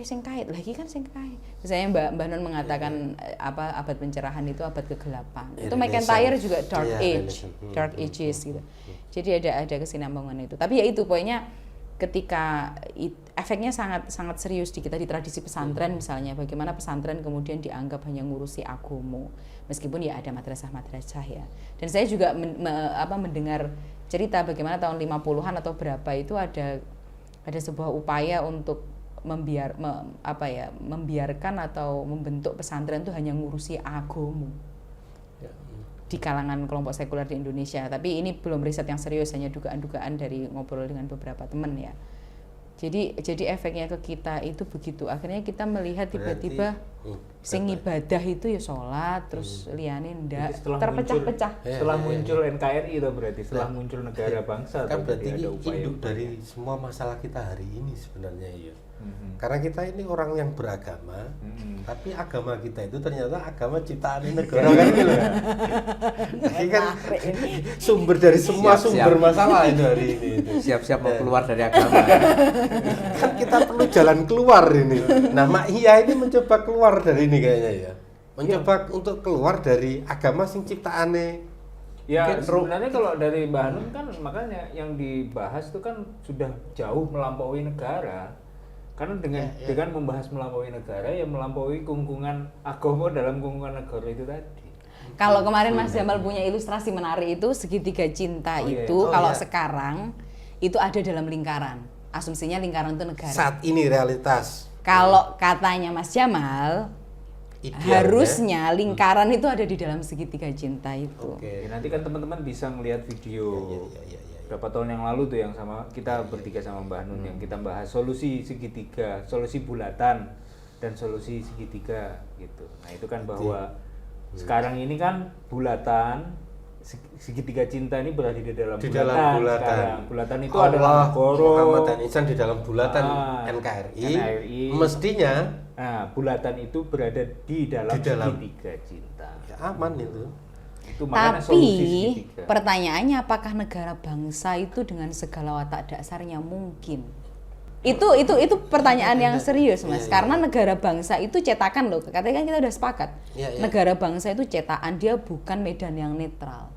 [SPEAKER 2] sing kait, lagi kan sing kait. Misalnya Mbah Nun mengatakan abad pencerahan itu abad kegelapan. Itu McIntyre juga dark age, dark ages gitu. Jadi ada kesinambungan itu. Tapi ya itu poinnya, ketika efeknya sangat serius di kita di tradisi pesantren misalnya, bagaimana pesantren kemudian dianggap hanya ngurusi agomo, meskipun ya ada madrasah ya. Dan saya juga mendengar cerita bagaimana tahun 50-an atau berapa itu ada sebuah upaya untuk membiarkan atau membentuk pesantren itu hanya ngurusi agomo di kalangan kelompok sekuler di Indonesia. Tapi ini belum riset yang serius, hanya dugaan-dugaan dari ngobrol dengan beberapa teman ya. Jadi efeknya ke kita itu begitu. Akhirnya kita melihat tiba-tiba sing ibadah itu ya sholat, terus liyane ndak, terpecah-pecah.
[SPEAKER 3] Setelah muncul NKRI itu berarti, setelah muncul negara bangsa
[SPEAKER 1] kan berarti
[SPEAKER 3] ada upaya
[SPEAKER 1] induk dari semua masalah kita hari ini sebenarnya ya. Karena kita ini orang yang beragama, tapi agama kita itu ternyata agama ciptaan negara kan gitu. Ini kan sumber dari semua sumber masalah itu hari ini.
[SPEAKER 4] Siap-siap mau keluar dari agama.
[SPEAKER 1] Kan kita perlu jalan keluar ini. Nah, Mak Iya ini mencoba keluar dari ini kayaknya ya. Mencoba untuk keluar dari agama sing ciptaane.
[SPEAKER 3] Ya sebenarnya kalau dari Mbah Nun kan makanya yang dibahas itu kan sudah jauh melampaui negara. Karena dengan membahas melampaui negara ya melampaui kungkungan agama dalam kungkungan negara itu tadi.
[SPEAKER 2] Kalau kemarin Mas Jamal punya ilustrasi menarik itu segitiga cinta sekarang itu ada dalam lingkaran. Asumsinya lingkaran itu negara.
[SPEAKER 1] Saat ini realitas.
[SPEAKER 2] Kalau katanya Mas Jamal, harusnya lingkaran itu ada di dalam segitiga cinta itu.
[SPEAKER 3] Ya, nanti kan teman-teman bisa melihat video berapa tahun yang lalu tuh yang sama kita bertiga sama Mbah Nun yang kita bahas solusi segitiga, solusi bulatan dan solusi segitiga gitu. Nah itu kan bahwa sekarang ini kan bulatan segitiga cinta ini berada di dalam bulatan. Sekarang bulatan itu adalah Goro,
[SPEAKER 1] Muhammad dan Ihsan di dalam bulatan NKRI. Mestinya
[SPEAKER 3] bulatan itu berada di dalam segitiga cinta.
[SPEAKER 1] Ya, aman itu.
[SPEAKER 2] Tapi pertanyaannya apakah negara bangsa itu dengan segala watak dasarnya mungkin? Itu pertanyaan yang serius Mas. Karena negara bangsa itu cetakan loh. Katanya kan kita udah sepakat. Negara bangsa itu cetakan, dia bukan medan yang netral.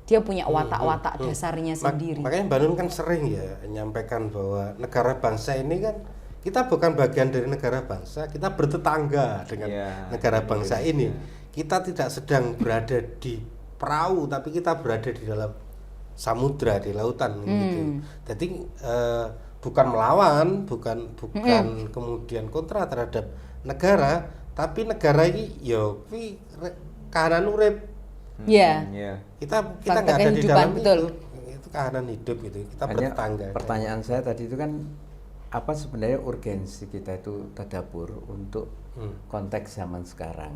[SPEAKER 2] Dia punya watak-watak dasarnya sendiri.
[SPEAKER 1] Makanya Mbak Nun kan sering ya menyampaikan bahwa negara bangsa ini kan kita bukan bagian dari negara bangsa, kita bertetangga dengan negara bangsa ini. Kita tidak sedang berada di perahu, tapi kita berada di dalam samudra, di lautan gitu. Jadi bukan melawan, bukan kemudian kontra terhadap negara, tapi negara ini yo kahanan urip. Kita nggak ada di dalam itu kahanan hidup gitu. Kita bertetangga.
[SPEAKER 4] Pertanyaan saya tadi itu kan apa sebenarnya urgensi kita itu tadabbur untuk konteks zaman sekarang.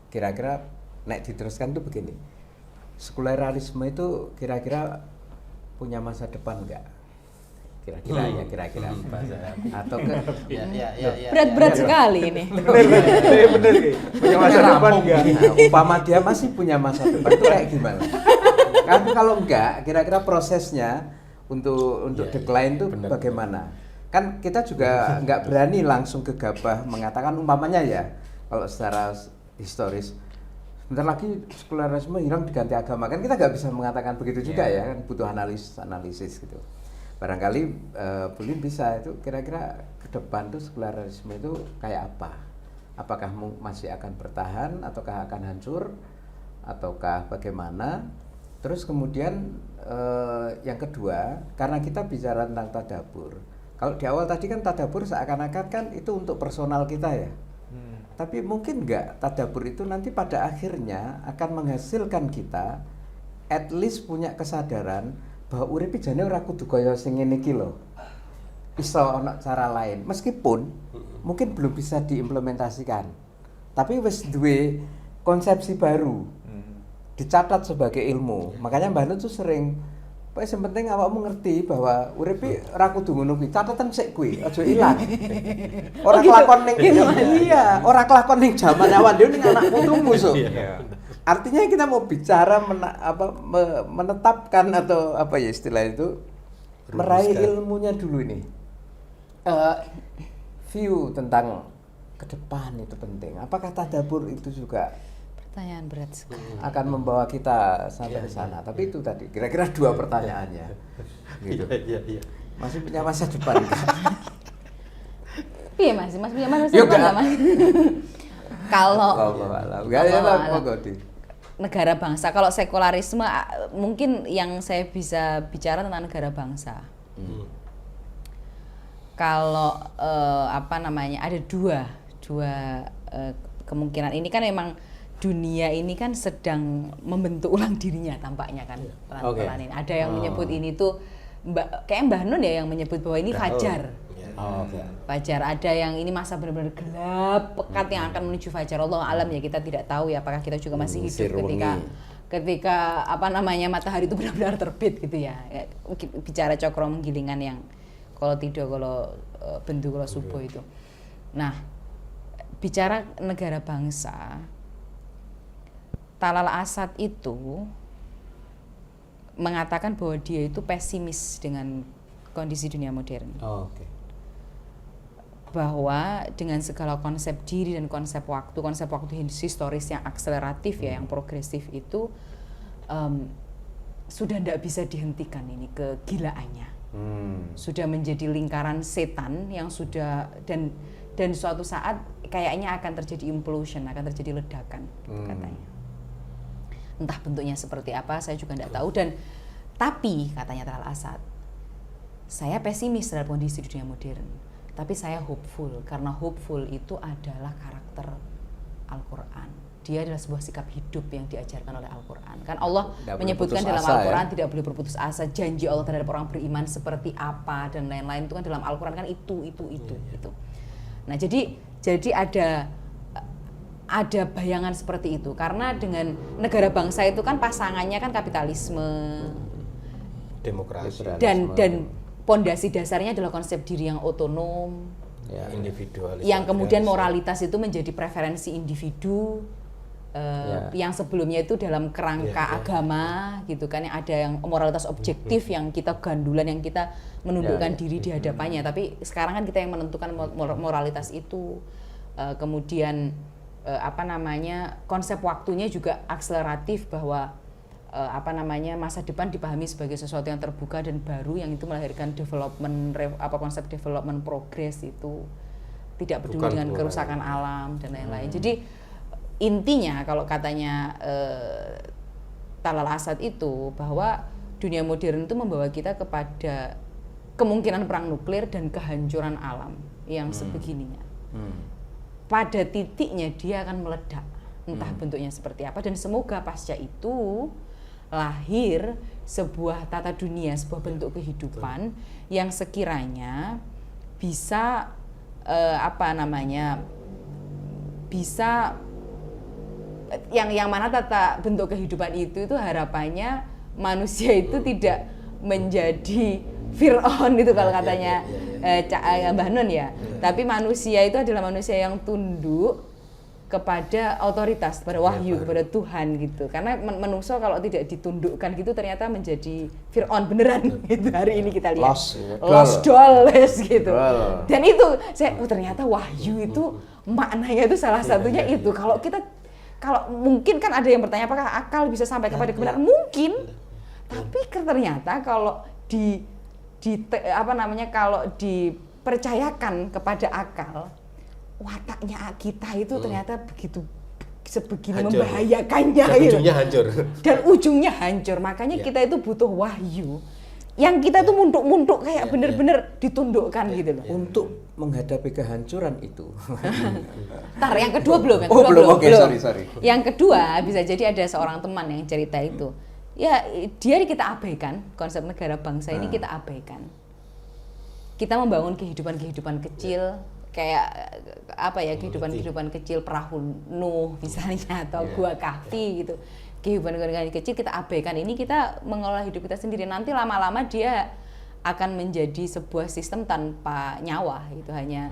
[SPEAKER 4] Kira-kira nek diteruskan tuh begini, sekularisme itu kira-kira punya masa depan enggak? Kira-kira atau
[SPEAKER 2] berat sekali ini.
[SPEAKER 3] Bener punya masa depan enggak?
[SPEAKER 4] Umpama dia masih punya masa depan itu kayak gimana? Kan kalau enggak, kira-kira prosesnya untuk decline itu bagaimana? Kan kita juga enggak berani langsung gegabah mengatakan umpamanya ya. Kalau secara historis, sebentar lagi sekularisme hilang diganti agama, kan kita nggak bisa mengatakan begitu juga ya, kan butuh analisis gitu. Barangkali Bulin bisa itu kira-kira ke depan tuh sekularisme itu kayak apa? Apakah masih akan bertahan, ataukah akan hancur, ataukah bagaimana? Terus kemudian yang kedua, karena kita bicara tentang tadabbur, kalau di awal tadi kan tadabbur seakan-akan kan itu untuk personal kita ya. Tapi mungkin nggak tadabbur itu nanti pada akhirnya akan menghasilkan kita at least punya kesadaran bahwa urip jane ora kudu kaya sing ngene iki lho. Iso ana cara lain meskipun mungkin belum bisa diimplementasikan. tapi wis duwe konsepsi baru. Dicatat sebagai ilmu. Makanya Mbah Nun tuh sering wis penting awakmu ngerti bahwa uripe ora kudu ngono kuwi. Catatan sik kuwi, aja ilang. Ora kelakon ning iya, ora kelakon ning jaman awan dhewe ning anak putumu so. Artinya kita mau bicara menetapkan atau apa ya istilah itu, meraih ilmunya dulu ini. View tentang ke depan itu penting. Apakah tadabbur itu juga
[SPEAKER 2] Pertanyaan berat sekali.
[SPEAKER 4] akan membawa kita sampai ke sana? Tapi itu tadi kira-kira 2 pertanyaannya. Gitu.
[SPEAKER 1] Iya.
[SPEAKER 4] Masih punya masa depan.
[SPEAKER 2] Iya Mas punya masa
[SPEAKER 4] Yuk,
[SPEAKER 2] depan nggak Mas? Kalau negara bangsa, kalau sekularisme mungkin yang saya bisa bicara tentang negara bangsa. Kalau ada dua kemungkinan. Ini kan memang dunia ini kan sedang membentuk ulang dirinya tampaknya kan pelan-pelan ini. Ada yang menyebut ini tuh kayak Mbah Nun ya yang menyebut bahwa ini fajar. Fajar. Ada yang ini masa benar-benar gelap pekat yang akan menuju fajar. Allah alam ya, kita tidak tahu ya apakah kita juga masih hidup ketika matahari itu benar-benar terbit gitu ya. Bicara cokro menggilingan yang kalau tidur kalau bentuk kalau subuh itu. Nah, bicara negara bangsa, Talal Asad itu mengatakan bahwa dia itu pesimis dengan kondisi dunia modern. Bahwa dengan segala konsep diri dan konsep waktu historis yang akseleratif ya, yang progresif itu sudah tidak bisa dihentikan ini kegilaannya. Sudah menjadi lingkaran setan yang sudah dan suatu saat kayaknya akan terjadi implosion, akan terjadi ledakan katanya. Entah bentuknya seperti apa saya juga tidak tahu, tapi katanya Talal Asad, saya pesimis terhadap kondisi dunia modern. Tapi saya hopeful, karena hopeful itu adalah karakter Al-Quran. Dia adalah sebuah sikap hidup yang diajarkan oleh Al-Quran. Kan Allah menyebutkan dalam Al-Quran tidak boleh berputus asa. Janji Allah terhadap orang beriman seperti apa dan lain-lain itu kan dalam Al-Quran kan itu. Nah jadi ada bayangan seperti itu. Karena dengan negara bangsa itu kan pasangannya kan kapitalisme,
[SPEAKER 1] demokrasi
[SPEAKER 2] dan pondasi dasarnya adalah konsep diri yang otonom,
[SPEAKER 1] individualis,
[SPEAKER 2] yang kemudian moralitas itu menjadi preferensi individu, yang sebelumnya itu dalam kerangka agama gitu kan, yang ada yang moralitas objektif yang kita gandulan, yang kita menundukkan diri di hadapannya. Tapi sekarang kan kita yang menentukan moralitas itu. Kemudian konsep waktunya juga akseleratif, bahwa masa depan dipahami sebagai sesuatu yang terbuka dan baru, yang itu melahirkan konsep development progress itu tidak peduli dengan kerusakan alam dan lain-lain. Jadi intinya kalau katanya Talal Asad itu, bahwa dunia modern itu membawa kita kepada kemungkinan perang nuklir dan kehancuran alam yang sebegininya. Pada titiknya dia akan meledak, entah bentuknya seperti apa, dan semoga pasca itu lahir sebuah tata dunia, sebuah bentuk kehidupan yang sekiranya bisa bisa yang mana tata bentuk kehidupan itu harapannya manusia itu tidak menjadi Fir'aun itu kalau katanya Mbah Nun ya. Tapi manusia itu adalah manusia yang tunduk kepada otoritas, pada wahyu, kepada Tuhan gitu. Karena manusia kalau tidak ditundukkan gitu ternyata menjadi Fir'aun beneran gitu. Hari ini kita lihat lost dollars gitu. Dan itu ternyata wahyu itu maknanya itu salah satunya itu. Kalau mungkin kan ada yang bertanya apakah akal bisa sampai kepada kebenaran? Mungkin. Tapi ternyata kalau kalau dipercayakan kepada akal, wataknya kita itu ternyata sebegini membahayakannya.
[SPEAKER 1] Ujungnya hancur.
[SPEAKER 2] Dan ujungnya hancur. Makanya kita itu butuh wahyu. Yang kita tuh munduk-munduk kayak bener-bener ditundukkan gitu loh.
[SPEAKER 4] Untuk menghadapi kehancuran itu.
[SPEAKER 2] Ntar yang kedua belum.
[SPEAKER 4] Oke, sorry.
[SPEAKER 2] Yang kedua bisa jadi ada seorang teman yang cerita itu. Ya dia kita abaikan, konsep negara bangsa ini kita abaikan. Kita membangun kehidupan kecil, kayak apa ya, kehidupan kecil perahu Nuh misalnya, atau gua kahfi gitu, kehidupan kecil kita abaikan. Ini kita mengelola hidup kita sendiri, nanti lama-lama dia akan menjadi sebuah sistem tanpa nyawa gitu, hanya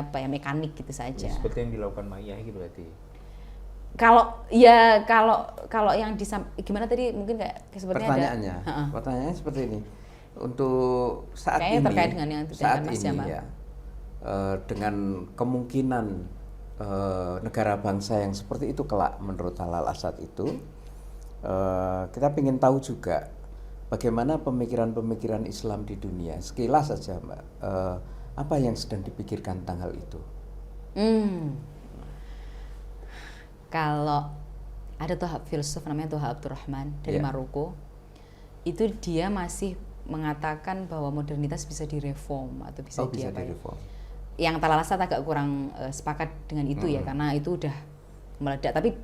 [SPEAKER 2] apa ya, mekanik gitu saja.
[SPEAKER 3] Seperti yang dilakukan Maya gitu berarti.
[SPEAKER 2] Kalau yang gimana tadi, mungkin kayak sepertinya
[SPEAKER 4] pertanyaannya seperti ini. Untuk saat
[SPEAKER 2] kayaknya
[SPEAKER 4] ini
[SPEAKER 2] terkait dengan yang
[SPEAKER 4] saat
[SPEAKER 2] Mas
[SPEAKER 4] ini
[SPEAKER 2] Jamal.
[SPEAKER 4] ya, dengan kemungkinan negara bangsa yang seperti itu kelak menurut Al-Assad itu, kita ingin tahu juga bagaimana pemikiran-pemikiran Islam di dunia. Sekilas saja Mbak, apa yang sedang dipikirkan tentang hal itu?
[SPEAKER 2] Kalau ada tuh filsuf namanya Tuha Abdurrahman dari Maroko, itu dia masih mengatakan bahwa modernitas bisa direform atau bisa
[SPEAKER 4] direform.
[SPEAKER 2] Yang Al-Assad agak kurang sepakat dengan itu ya, karena itu udah meledak. Tapi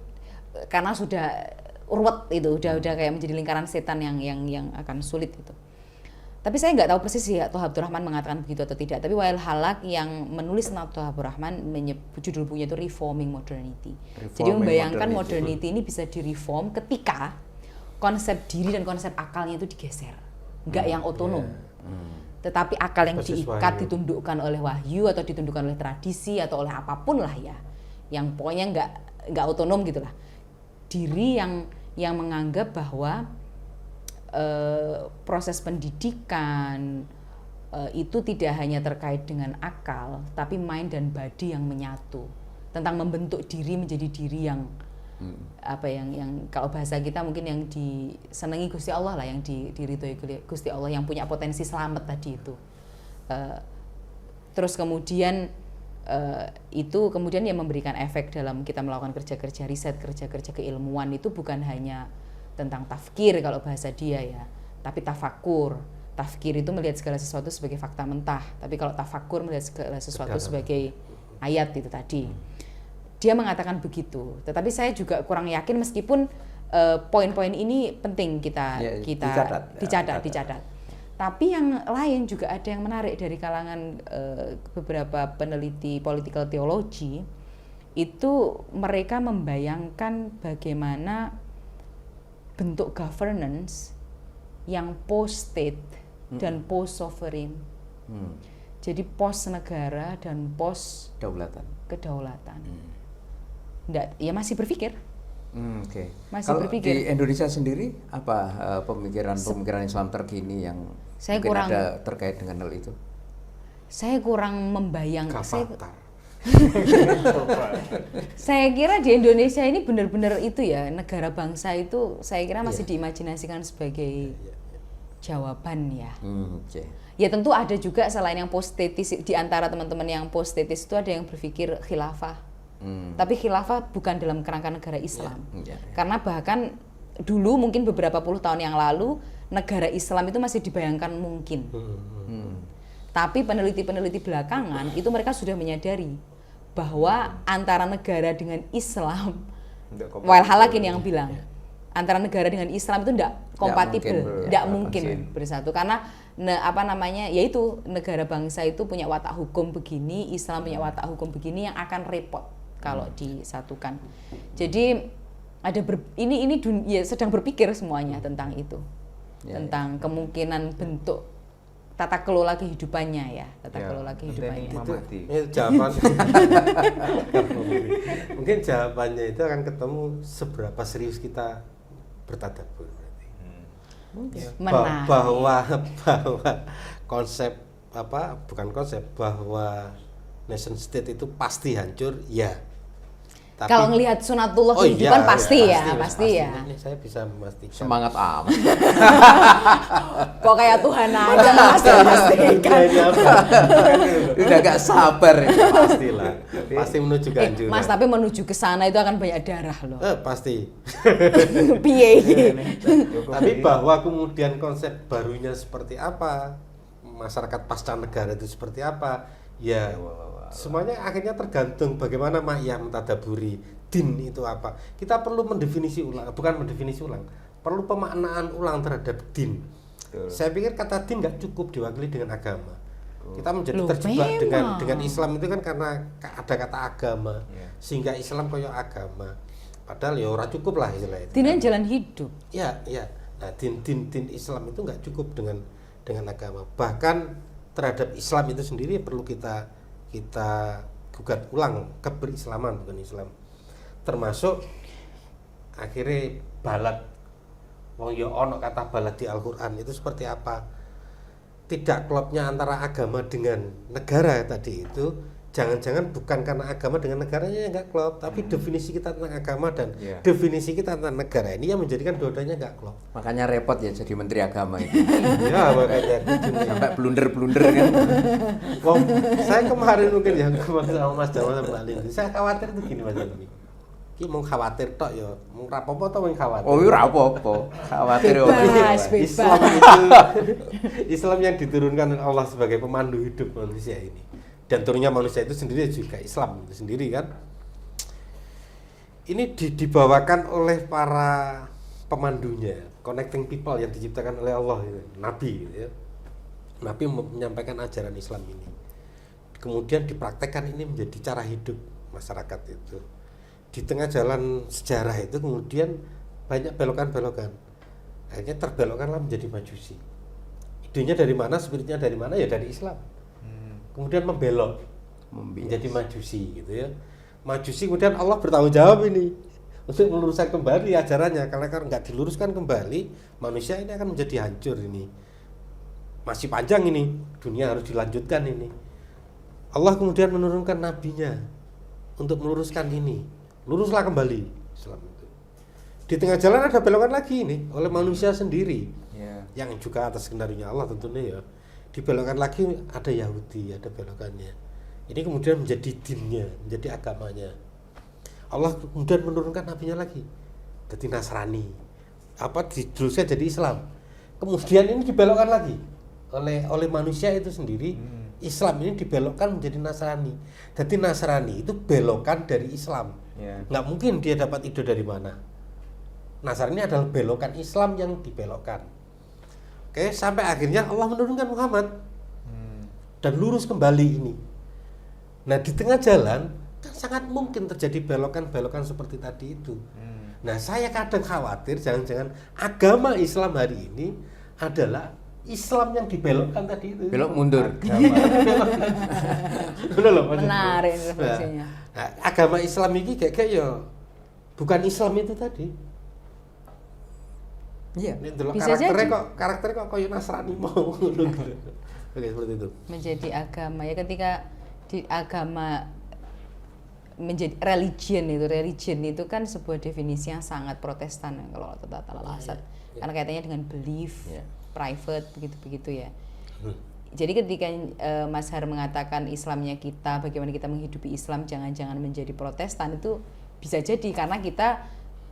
[SPEAKER 2] karena sudah urwet itu, udah kayak menjadi lingkaran setan yang akan sulit itu. Tapi saya nggak tahu persis ya Tuha Abdurrahman mengatakan begitu atau tidak. Tapi Wael Halak yang menulis tentang Tuha Abdurrahman judul bukunya itu Reforming Modernity. Jadi membayangkan modernity ini bisa direform ketika konsep diri dan konsep akalnya itu digeser, nggak yang otonom. Tetapi akal yang diikat, ditundukkan oleh wahyu atau ditundukkan oleh tradisi atau oleh apapun lah ya, yang pokoknya nggak otonom gitulah. Diri yang menganggap bahwa proses pendidikan itu tidak hanya terkait dengan akal, tapi mind dan body yang menyatu, tentang membentuk diri menjadi diri yang apa yang kalau bahasa kita mungkin yang disenangi Gusti Allah lah, yang diridhoi Gusti Allah, yang punya potensi selamat tadi itu. Terus kemudian itu kemudian yang memberikan efek dalam kita melakukan kerja-kerja riset, kerja-kerja keilmuan itu bukan hanya tentang tafkir kalau bahasa dia ya, tapi tafakur. Tafkir itu melihat segala sesuatu sebagai fakta mentah, tapi kalau tafakur melihat segala sesuatu sebagai ayat itu tadi. Dia mengatakan begitu, tetapi saya juga kurang yakin, meskipun poin-poin ini penting kita dicatat. Tapi yang lain juga ada yang menarik dari kalangan beberapa peneliti political theology, itu mereka membayangkan bagaimana bentuk governance yang post-state dan post-sovereign. Jadi post-negara dan post-kedaulatan. Ya masih berpikir. Masih
[SPEAKER 4] Kalau
[SPEAKER 2] berpikir.
[SPEAKER 4] di Indonesia sendiri apa pemikiran Islam terkini yang mungkin ada terkait dengan hal itu?
[SPEAKER 2] Saya kurang membayangkan. Saya kira di Indonesia ini benar-benar itu ya, negara bangsa itu saya kira masih diimajinasikan sebagai jawaban ya. Ya tentu ada juga selain yang post-statis, di antara teman-teman yang post-statis itu ada yang berpikir khilafah. Tapi khilafah bukan dalam kerangka negara Islam. Karena bahkan dulu mungkin beberapa puluh tahun yang lalu negara Islam itu masih dibayangkan mungkin. Tapi peneliti-peneliti belakangan itu mereka sudah menyadari bahwa antara negara dengan Islam, Wael Halak ini yang bilang, antara negara dengan Islam itu tidak kompatibel, tidak mungkin bersatu, karena yaitu negara bangsa itu punya watak hukum begini, Islam punya watak hukum begini, yang akan repot kalau disatukan. Jadi ada ini dunia sedang berpikir semuanya tentang itu, tentang kemungkinan bentuk tata kelola kehidupannya ya, kelola kehidupannya.
[SPEAKER 1] Itu jawaban. Mungkin jawabannya itu akan ketemu seberapa serius kita bertadabbur berarti. Bahwa konsep bahwa nation state itu pasti hancur ya. Tapi,
[SPEAKER 2] kalau ngelihat sunatullah kehidupan pasti ya.
[SPEAKER 1] Ini saya bisa memastikan.
[SPEAKER 4] Semangat amat.
[SPEAKER 2] Kok kayak Tuhan aja memastikan.
[SPEAKER 4] Udah gak sabar ya.
[SPEAKER 1] Pastilah. Pasti menuju ke anjuran.
[SPEAKER 2] Mas, tapi menuju ke sana itu akan banyak darah loh.
[SPEAKER 1] Pasti.
[SPEAKER 2] Piye.
[SPEAKER 1] Tapi bahwa kemudian konsep barunya seperti apa, masyarakat pasca negara itu seperti apa, ya semuanya akhirnya tergantung bagaimana Ma'iyah mentadaburi din itu apa. Kita perlu perlu pemaknaan ulang terhadap din. Saya pikir kata din nggak cukup diwakili dengan agama. Kita menjadi
[SPEAKER 2] Loh,
[SPEAKER 1] terjebak
[SPEAKER 2] memang.
[SPEAKER 1] dengan Islam itu kan karena ada kata agama,
[SPEAKER 3] Iya.
[SPEAKER 1] sehingga Islam koyo agama. Padahal ya ora cukup lah istilah itu.
[SPEAKER 2] Dengan jalan hidup.
[SPEAKER 1] Ya, ya. Nah, din Islam itu nggak cukup dengan agama. Bahkan terhadap Islam itu sendiri perlu kita gugat ulang keberislaman, bukan Islam. Termasuk akhirnya balad. Wong ya ono kata balad di Al-Qur'an itu seperti apa? Tidak klopnya antara agama dengan negara tadi itu, jangan-jangan bukan karena agama dengan negaranya yang nggak klop, tapi definisi kita tentang agama dan definisi kita tentang negara ini yang menjadikan dua-duanya nggak klop.
[SPEAKER 4] Makanya repot ya jadi menteri agama itu.
[SPEAKER 1] Ya makanya
[SPEAKER 4] Sampai blunder-blunder kan.
[SPEAKER 1] Wong, saya kemarin mungkin ya sama Mas Jawa sama Mbak Lindi, saya khawatir itu gini Mas Lindi. Ki mau khawatir tok ya, mau rapopo atau mau khawatir?
[SPEAKER 4] Oh, ora apa-apa. Khawatir
[SPEAKER 2] Bebas,
[SPEAKER 4] oke.
[SPEAKER 1] Islam itu Islam yang diturunkan oleh Allah sebagai pemandu hidup manusia ini. Dan turunnya manusia itu sendiri juga Islam itu sendiri kan. Ini dibawakan oleh para pemandunya, connecting people yang diciptakan oleh Allah itu, Nabi gitu ya. Nabi menyampaikan ajaran Islam ini. Kemudian dipraktekkan ini menjadi cara hidup masyarakat itu. Di tengah jalan sejarah itu kemudian banyak belokan-belokan. Akhirnya terbelokkanlah menjadi Majusi. Idenya dari mana, spiritnya dari mana? Ya dari Islam. Kemudian membelok menjadi Majusi gitu ya. Majusi kemudian Allah bertanggung jawab ini untuk meluruskan kembali ajarannya, karena kalau nggak diluruskan kembali manusia ini akan menjadi hancur ini. Masih panjang ini, dunia harus dilanjutkan ini. Allah kemudian menurunkan nabinya untuk meluruskan ini. Luruslah kembali Islam itu. Di tengah jalan ada belokan lagi ini oleh manusia sendiri. Yang juga atas kendalinya Allah tentunya ya. Dibelokkan lagi ada Yahudi, ada belokannya. Ini kemudian menjadi dinnya, menjadi agamanya. Allah kemudian menurunkan nabinya lagi, jadi Nasrani. Apa diteruskan jadi Islam. Kemudian ini dibelokkan lagi oleh manusia itu sendiri. Islam ini dibelokkan menjadi Nasrani. Jadi Nasrani itu belokan dari Islam. Nggak mungkin dia dapat ide dari mana. Nasrani adalah belokan Islam yang dibelokkan. Oke, sampai akhirnya Allah menurunkan Muhammad dan lurus kembali ini. Nah, di tengah jalan kan sangat mungkin terjadi belokan-belokan seperti tadi itu. Nah, saya kadang khawatir jangan-jangan agama Islam hari ini adalah Islam yang dibelokkan tadi itu.
[SPEAKER 4] Belok mundur.
[SPEAKER 2] Menarik refleksinya.
[SPEAKER 1] Nah, agama Islam ini kayak ya bukan Islam itu tadi.
[SPEAKER 4] Iya.
[SPEAKER 1] Ini dulu
[SPEAKER 2] Bisa
[SPEAKER 1] karakternya kok kayak Nasrani mau. Oke, seperti itu.
[SPEAKER 2] Menjadi agama ya, ketika di agama menjadi religion itu kan sebuah definisi yang sangat Protestan ya, kalau tata lasat. Karena kaitannya dengan belief, private begitu ya. Jadi ketika Mas Har mengatakan Islamnya kita, bagaimana kita menghidupi Islam jangan-jangan menjadi Protestan, itu bisa jadi karena kita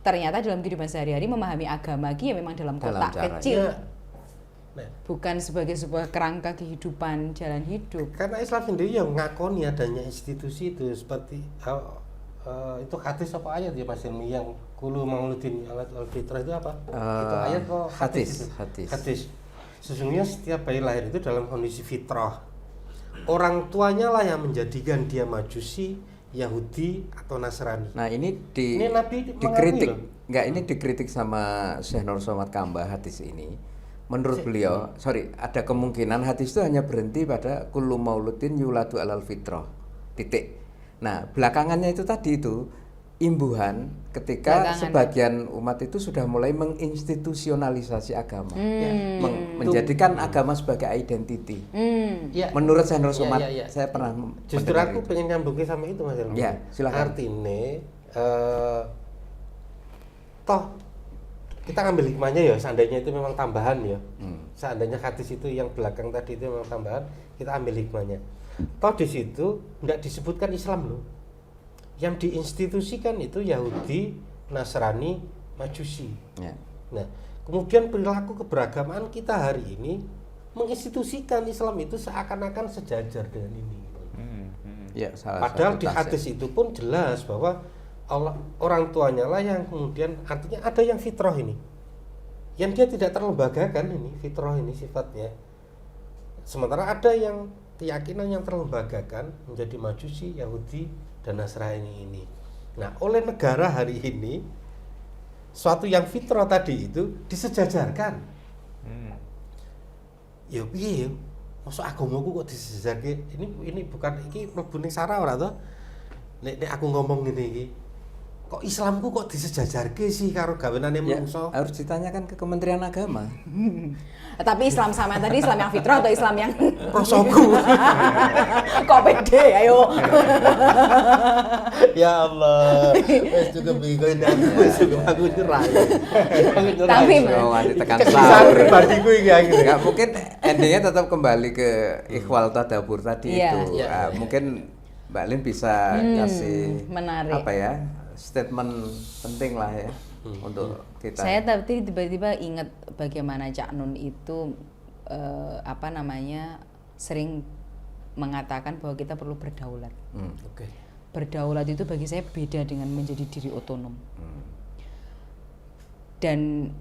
[SPEAKER 2] ternyata dalam kehidupan sehari-hari memahami agama ya memang dalam kotak kecil.
[SPEAKER 1] Nah,
[SPEAKER 2] bukan sebagai sebuah kerangka kehidupan jalan hidup.
[SPEAKER 1] Karena Islam sendiri yang ngakoni adanya institusi itu seperti itu hadis apa ayat ya Mas Ilmi yang kulu mauludin al-fitrah itu apa? Itu ayat kok hadis. Sesungguhnya setiap bayi lahir itu dalam kondisi fitrah. Orang tuanya lah yang menjadikan dia Majusi, Yahudi atau Nasrani.
[SPEAKER 4] Nah, ini
[SPEAKER 1] Nabi
[SPEAKER 4] dikritik. Enggak, ini dikritik sama Syekh Nur Somad Kambah hadis ini. Menurut beliau, ada kemungkinan hadis itu hanya berhenti pada kullu mauludin yuladu alal fitrah. Titik. Nah, belakangannya itu tadi itu imbuhan ketika sebagian umat itu sudah mulai menginstitusionalisasi agama, menjadikan agama sebagai identity. Menurut Syekh Nur Somad, saya pernah
[SPEAKER 1] justru aku pengen nyambungin sama itu Mas Ilmi.
[SPEAKER 4] Ya, silakan.
[SPEAKER 1] Artinya toh kita ambil hikmahnya ya, seandainya itu memang tambahan ya. Seandainya hadis itu yang belakang tadi itu memang tambahan, kita ambil hikmahnya. Toh di situ nggak disebutkan Islam loh. Yang diinstitusikan itu Yahudi, Nasrani, Majusi. Nah, kemudian perilaku keberagamaan kita hari ini menginstitusikan Islam itu seakan-akan sejajar dengan ini. Padahal di hadis itu pun jelas bahwa orang tuanya lah yang kemudian, artinya ada yang fitrah ini, yang dia tidak terlembagakan ini, fitrah ini sifatnya. Sementara ada yang keyakinan yang terlembagakan menjadi Majusi, Yahudi, dan Nasrani ini. Nah, oleh negara hari ini suatu yang fitrah tadi itu disejajarkan. Ya piye? Masuk agamaku kok disejajarke? Ini bukan iki mlebu ning sarah ora to? Nek aku ngomong ngene iki, kok Islamku kok disejajarke sih karo gawenane menungso?
[SPEAKER 4] Harus ditanyakan ke Kementerian Agama.
[SPEAKER 2] Tapi Islam sama tadi Islam yang fitrah atau Islam yang
[SPEAKER 1] Rasaku.
[SPEAKER 2] kok pede ayo.
[SPEAKER 1] Ya Allah. Wes juga bingung wis aku nyerah.
[SPEAKER 2] Tapi
[SPEAKER 4] Nanti tekan
[SPEAKER 1] Kesan
[SPEAKER 4] sahur.
[SPEAKER 1] pribadiku iki akhirnya.
[SPEAKER 4] Nggak, mungkin endingnya tetap kembali ke ikhwal tadabur tadi
[SPEAKER 2] Iya.
[SPEAKER 4] itu.
[SPEAKER 1] Iya.
[SPEAKER 4] Mungkin Mbak Lin bisa kasih
[SPEAKER 2] menarik.
[SPEAKER 4] apa ya, statement penting lah ya untuk kita.
[SPEAKER 2] Saya tadi tiba-tiba ingat bagaimana Cak Nun itu sering mengatakan bahwa kita perlu berdaulat.
[SPEAKER 1] Oke.
[SPEAKER 2] Berdaulat itu bagi saya beda dengan menjadi diri otonom. Dan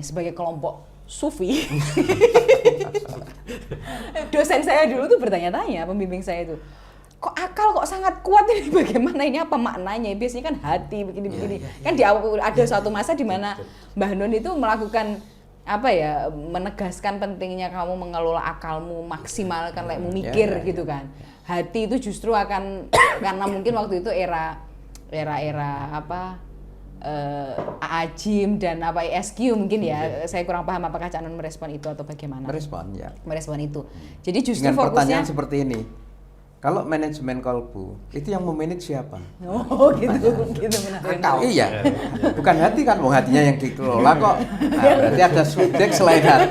[SPEAKER 2] sebagai kelompok sufi, dosen saya dulu tuh bertanya-tanya, pembimbing saya itu, kok akal kok sangat kuat ini, bagaimana ini, apa maknanya? Biasanya kan hati begini-begini. Kan di awal ada suatu masa di mana Mbah Nun itu melakukan menegaskan pentingnya kamu mengelola akalmu, maksimalkan lekmu mikir gitu kan. Hati itu justru akan karena mungkin waktu itu era Ajim dan SQ mungkin ya. Saya kurang paham apakah Cak Nun merespon itu atau bagaimana. Merespon itu. Jadi justru
[SPEAKER 4] dengan
[SPEAKER 2] fokusnya
[SPEAKER 4] pertanyaan seperti ini. Kalau manajemen kolbu, itu yang memanage siapa?
[SPEAKER 2] oh gitu menarik.
[SPEAKER 4] Akal. Iya. Bukan hati kan, mau hatinya yang dikelola kok. Nah, berarti ada subjek selain hati.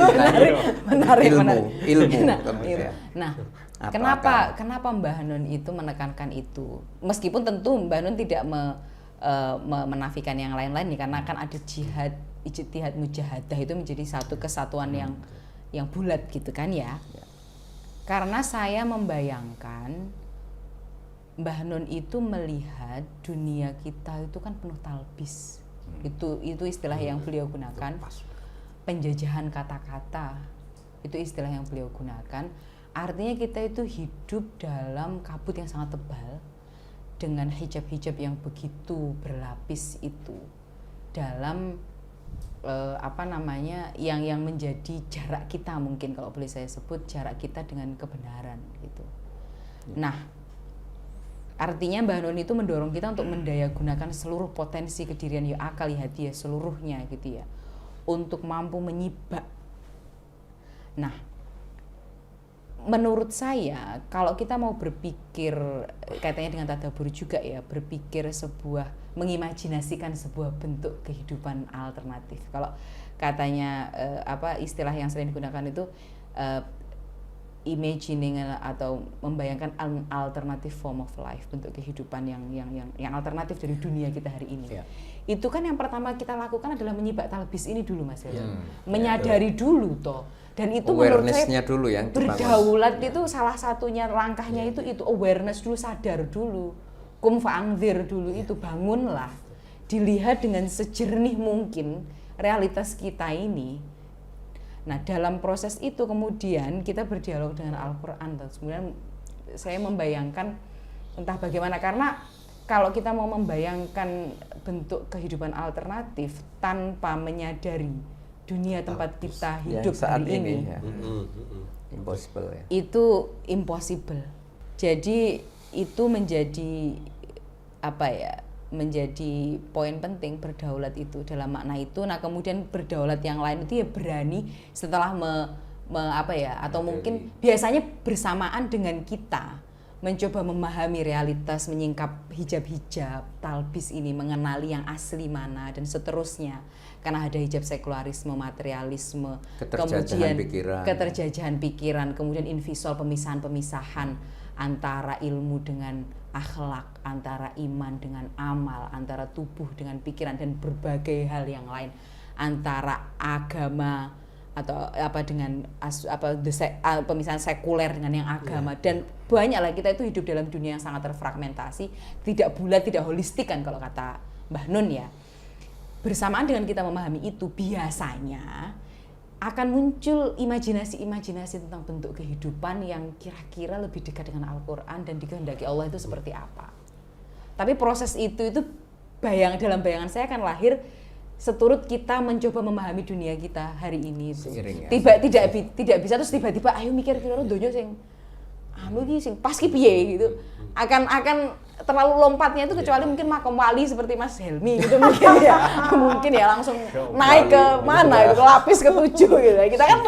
[SPEAKER 2] Menarik.
[SPEAKER 4] Ilmu.
[SPEAKER 2] Nah,
[SPEAKER 4] Atau
[SPEAKER 2] kenapa Mbah Nun itu menekankan itu? Meskipun tentu Mbah Nun tidak menafikan yang lain-lain nih, karena kan ada ijtihad mujahadah itu menjadi satu kesatuan yang bulat gitu kan ya. Karena saya membayangkan Mbah Nun itu melihat dunia kita itu kan penuh talbis. Itu istilah yang beliau gunakan. Penjajahan kata-kata. Itu istilah yang beliau gunakan. Artinya kita itu hidup dalam kabut yang sangat tebal dengan hijab-hijab yang begitu berlapis itu dalam yang menjadi jarak kita, mungkin kalau boleh saya sebut jarak kita dengan kebenaran gitu. Nah, artinya Mbah Nun itu mendorong kita untuk mendayagunakan seluruh potensi kedirian ya akal ya hati ya seluruhnya gitu ya untuk mampu menyibak. Nah, menurut saya kalau kita mau berpikir kaitannya dengan tadabbur juga ya, berpikir mengimajinasikan sebuah bentuk kehidupan alternatif. Kalau katanya istilah yang sering digunakan itu imagining atau membayangkan an alternative form of life, bentuk kehidupan yang alternatif dari dunia kita hari ini. Yeah. Itu kan yang pertama kita lakukan adalah menyibak talbis ini dulu Mas ya. Menyadari dulu toh. Dan itu menurut saya
[SPEAKER 4] dulu yang
[SPEAKER 2] berdaulat itu salah satunya langkahnya itu awareness dulu, sadar dulu. Kum fa'angzir dulu itu, bangunlah. Dilihat dengan sejernih mungkin realitas kita ini. Nah, dalam proses itu kemudian kita berdialog dengan Al-Qur'an. Kemudian saya membayangkan entah bagaimana, karena kalau kita mau membayangkan bentuk kehidupan alternatif tanpa menyadari dunia tempat kita hidup
[SPEAKER 4] saat
[SPEAKER 2] hari ini
[SPEAKER 4] ya. Impossible ya.
[SPEAKER 2] Itu impossible. Jadi itu menjadi menjadi poin penting berdaulat itu dalam makna itu. Nah, kemudian berdaulat yang lain itu ya berani setelah mungkin biasanya bersamaan dengan kita mencoba memahami realitas, menyingkap hijab-hijab, talbis ini, mengenali yang asli mana dan seterusnya. Karena ada hijab sekularisme, materialisme, keterjajahan pikiran, kemudian infisol, pemisahan-pemisahan antara ilmu dengan akhlak, antara iman dengan amal, antara tubuh dengan pikiran dan berbagai hal yang lain, antara agama atau dengan pemisahan sekuler dengan yang agama, dan banyaklah kita itu hidup dalam dunia yang sangat terfragmentasi, tidak bulat, tidak holistik kan kalau kata Mbah Nun ya. Bersamaan dengan kita memahami itu, biasanya akan muncul imajinasi-imajinasi tentang bentuk kehidupan yang kira-kira lebih dekat dengan Al-Quran dan dikehendaki Allah itu seperti apa. Tapi proses itu dalam bayangan saya akan lahir seturut kita mencoba memahami dunia kita hari ini.
[SPEAKER 4] Seiring, ya.
[SPEAKER 2] Tidak bisa terus tiba-tiba ayo mikir kira donya sing iki sing pas ki piye gitu. Akan terlalu lompatnya itu kecuali mungkin makom wali seperti Mas Helmi gitu mungkin ya langsung naik ke mana itu ke lapis ke-7 gitu. Kita kan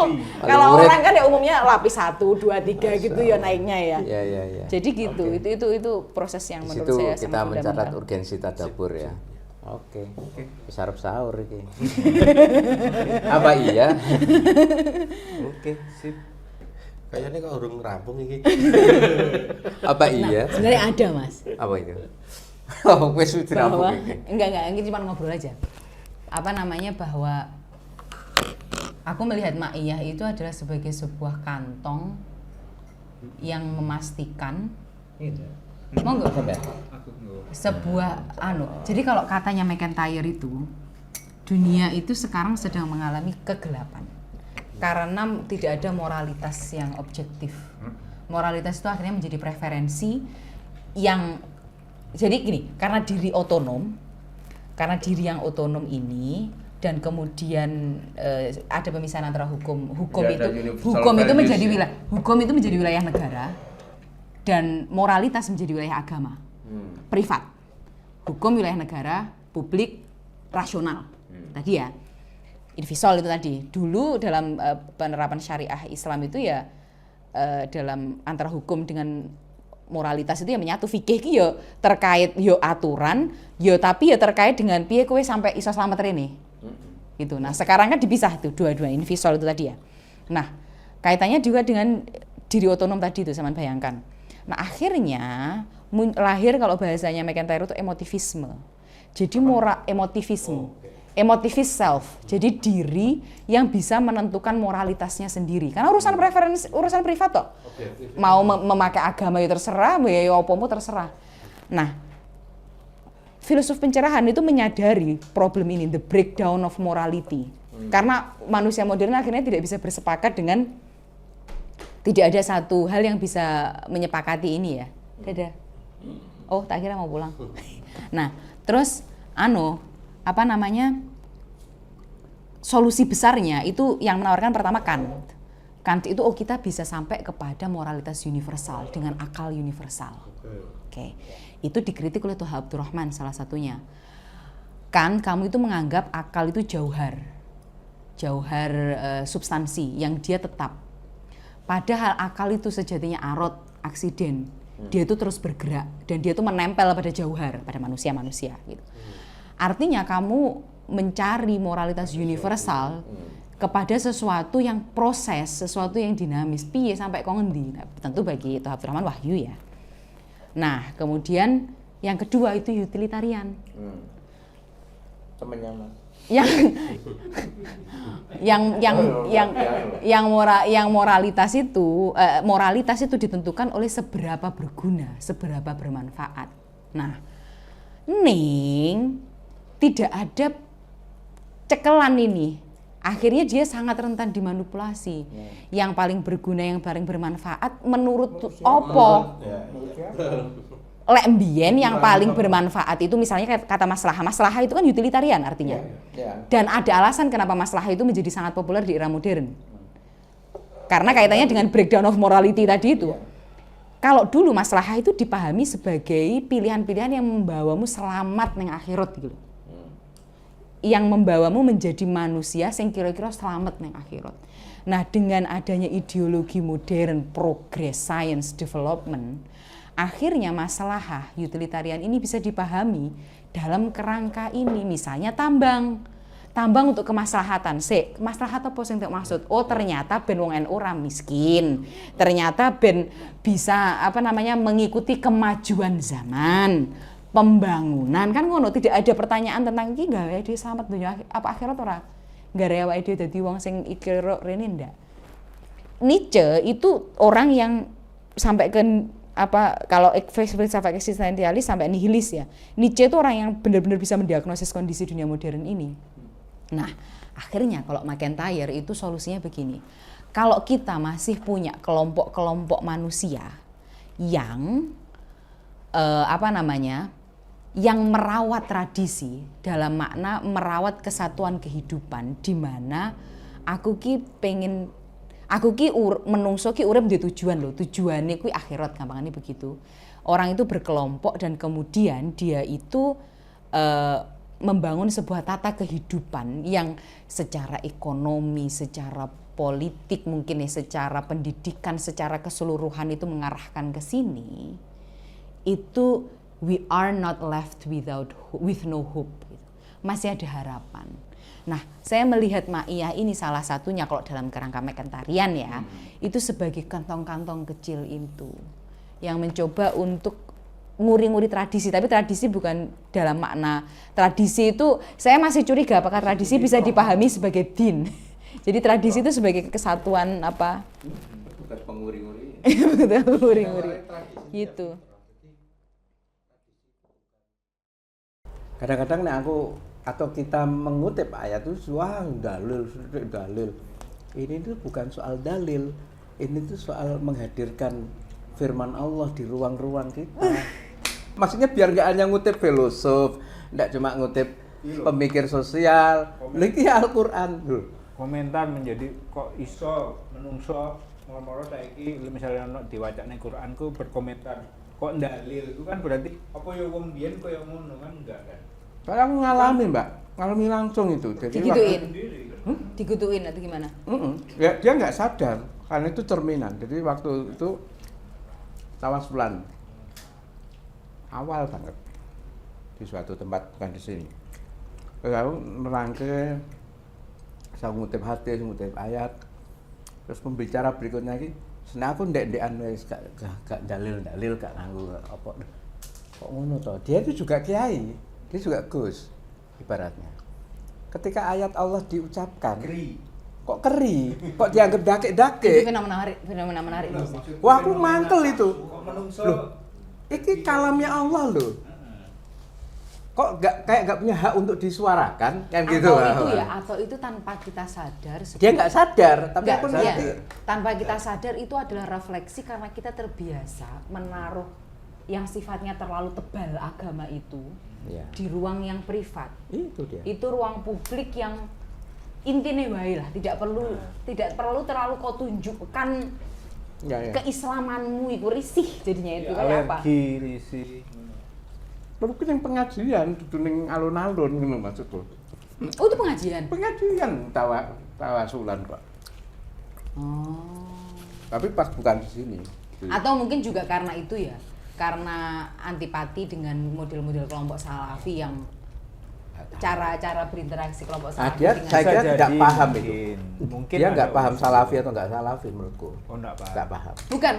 [SPEAKER 2] kalau orang kan ya umumnya lapis 1, 2, 3 gitu ya naiknya ya.
[SPEAKER 4] Iya.
[SPEAKER 2] Jadi gitu. Itu proses yang menurut saya
[SPEAKER 4] kita
[SPEAKER 2] sangat
[SPEAKER 4] mencatat
[SPEAKER 2] fundamental.
[SPEAKER 4] urgensi tadabbur ya. Oke. Sarap sahur iki. Apa iya? Oke, sip.
[SPEAKER 1] Kayaknya kok urung rampung iki.
[SPEAKER 4] Apa iya?
[SPEAKER 2] Sebenarnya ada, Mas.
[SPEAKER 4] Apa itu? Oh, wis
[SPEAKER 2] Bahwa
[SPEAKER 4] dirampung iki.
[SPEAKER 2] enggak, ini cuma ngobrol aja. Bahwa aku melihat Ma'iyah itu adalah sebagai sebuah kantong yang memastikan monggo sebuah jadi kalau katanya McIntyre itu dunia itu sekarang sedang mengalami kegelapan karena tidak ada moralitas yang objektif. Moralitas itu akhirnya menjadi preferensi yang jadi gini, karena diri yang otonom ini dan kemudian ada pemisahan antara hukum itu menjadi wilayah negara dan moralitas menjadi wilayah agama privat. Hukum wilayah negara, publik, rasional. Tadi ya Invisol itu tadi. Dulu dalam penerapan syariah Islam itu ya dalam antara hukum dengan moralitas itu ya menyatu. Fikih ki ya terkait yo aturan, yo tapi ya terkait dengan piye kowe sampai iso slamet rene. Gitu. Nah, sekarang kan dipisah itu dua-dua Invisol itu tadi ya. Nah, kaitannya juga dengan diri otonom tadi itu sampean bayangkan. Nah, akhirnya lahir kalau bahasanya McIntyre itu emotivisme. Jadi emotivis self. Jadi diri yang bisa menentukan moralitasnya sendiri. Karena urusan preferensi, urusan privat toh. Mau memakai agama ya terserah, ya apa-apa terserah. Nah, filsuf pencerahan itu menyadari problem ini, the breakdown of morality. Karena manusia modern akhirnya tidak bisa bersepakat dengan tidak ada satu hal yang bisa menyepakati ini ya. Dadah. Oh, tak kira mau pulang. Nah, terus solusi besarnya itu yang menawarkan pertama Kant. Kant itu kita bisa sampai kepada moralitas universal dengan akal universal. Oke. Itu dikritik oleh Tuha Abdurrahman salah satunya. Kant, kamu itu menganggap akal itu jauhar substansi yang dia tetap. Padahal akal itu sejatinya arot, aksiden. Dia itu terus bergerak dan dia itu menempel pada jauhar, pada manusia-manusia gitu. Artinya kamu mencari moralitas universal kepada sesuatu yang proses, sesuatu yang dinamis. Piye sampai kok ngendi? Nah, tentu bagi Tuha Abdurrahman wahyu ya. Nah, kemudian yang kedua itu utilitarian.
[SPEAKER 4] Temennya Mas.
[SPEAKER 2] Yang moralitas itu ditentukan oleh seberapa berguna, seberapa bermanfaat. Nah, tidak ada cekelan ini. Akhirnya dia sangat rentan dimanipulasi. Yang paling berguna, yang paling bermanfaat menurut opo? Lek mbien yang paling bermanfaat itu misalnya kata maslahah itu kan utilitarian artinya. Dan ada alasan kenapa maslahah itu menjadi sangat populer di era modern. Karena kaitannya dengan breakdown of morality tadi itu. Kalau dulu maslahah itu dipahami sebagai pilihan-pilihan yang membawamu selamat neng akhirat gitu. Yang membawamu menjadi manusia yang kira-kira selamat neng akhirat. Nah, dengan adanya ideologi modern, progress, science, development, akhirnya masalah utilitarian ini bisa dipahami dalam kerangka ini. Misalnya tambang untuk kemaslahatan. Kemaslahat apa sing tak maksud? Oh, ternyata ben wong NU ora miskin. Ternyata ben bisa mengikuti kemajuan zaman. Pembangunan kan ngono, tidak ada pertanyaan tentang iki gawe dhewe selamat dunia apa akhirat ora. Gawe awake dhewe dadi wong sing ikira rene ndak. Nietzsche itu orang yang sampai ke kalau filsafat eksistensialis sampai nihilis ya. Nietzsche itu orang yang benar-benar bisa mendiagnosis kondisi dunia modern ini. Nah, Akhirnya kalau McIntyre itu solusinya begini. Kalau kita masih punya kelompok-kelompok manusia yang yang merawat tradisi dalam makna merawat kesatuan kehidupan, di mana aku ki menungso ki urip di tujuan loh, tujuannya kuwi akhirat, gampangane begitu. Orang itu berkelompok dan kemudian dia itu membangun sebuah tata kehidupan yang secara ekonomi, secara politik mungkin ya, secara pendidikan, secara keseluruhan itu mengarahkan ke sini. Itu we are not left with no hope. Masih ada harapan. Nah, saya melihat Ma'iyah ini salah satunya kalau dalam kerangka McIntyrean ya, itu sebagai kantong-kantong kecil itu yang mencoba untuk nguri-nguri tradisi, tapi tradisi bukan dalam makna tradisi itu saya masih curiga apakah tradisi bisa dipahami sebagai din. Jadi tradisi itu sebagai kesatuan apa?
[SPEAKER 4] Bukan penguri-nguri.
[SPEAKER 2] Betul, penguri-nguri. Gitu.
[SPEAKER 4] Kadang-kadang nih aku atau kita mengutip ayat itu wah dalil. Ini tuh bukan soal dalil. Ini tuh soal menghadirkan firman Allah di ruang-ruang kita. Maksudnya biar nggak hanya ngutip filosof, nggak cuma ngutip pemikir sosial, lagi Al-Quran.
[SPEAKER 3] Komentar menjadi kok iso menungso ngomong saiki misalnya diwacane Quranku berkomentar kok dalil itu kan berarti apa ya wong biyen koyo ngono kan enggak kan.
[SPEAKER 4] Saya ngalami Mbak, ngalami langsung itu. Jadi
[SPEAKER 2] digituin. Digituin atau gimana?
[SPEAKER 4] Ya, dia nggak sadar karena itu cerminan. Jadi waktu itu Tawasulan awal banget di suatu tempat, bukan di sini. Lalu merangkai, saya ngutip hadis, ngutip ayat, terus pembicara berikutnya lagi, senang aku ndek-ndekan wis gak dalil gak nganggo apa. Kok ngono toh? Dia itu juga kiai, dia juga gus ibaratnya. Ketika ayat Allah diucapkan, kok keri, kok dianggap dake-dake.
[SPEAKER 2] Itu fenomena menarik.
[SPEAKER 4] Wah, aku mantel itu. Loh, ini kalamnya Allah loh. Kok gak punya hak untuk disuarakan kan gitu.
[SPEAKER 2] Atau itu tanpa kita sadar.
[SPEAKER 4] Dia nggak sadar, tapi aku
[SPEAKER 2] tanpa kita sadar itu adalah refleksi karena kita terbiasa menaruh yang sifatnya terlalu tebal agama itu di ruang yang privat.
[SPEAKER 4] Itu dia.
[SPEAKER 2] Itu ruang publik yang intinya wae lah, tidak perlu terlalu kau tunjukkan keislamanmu itu risih jadinya itu kayak apa?
[SPEAKER 3] Alergi, risih.
[SPEAKER 4] Mungkin yang pengajian dudu ning alun-alun ngono maksudku.
[SPEAKER 2] Oh, itu pengajian.
[SPEAKER 4] Pengajian tawasulan kok.
[SPEAKER 2] Oh.
[SPEAKER 4] Tapi pas bukan di sini.
[SPEAKER 2] Atau mungkin juga karena itu ya. Karena antipati dengan model-model kelompok salafi yang cara berinteraksi kelompok salafi
[SPEAKER 4] saya kira tidak paham itu.
[SPEAKER 3] Mungkin
[SPEAKER 4] dia nggak paham salafi atau nggak salafi menurutku.
[SPEAKER 3] Oh, nggak
[SPEAKER 4] paham.
[SPEAKER 2] Bukan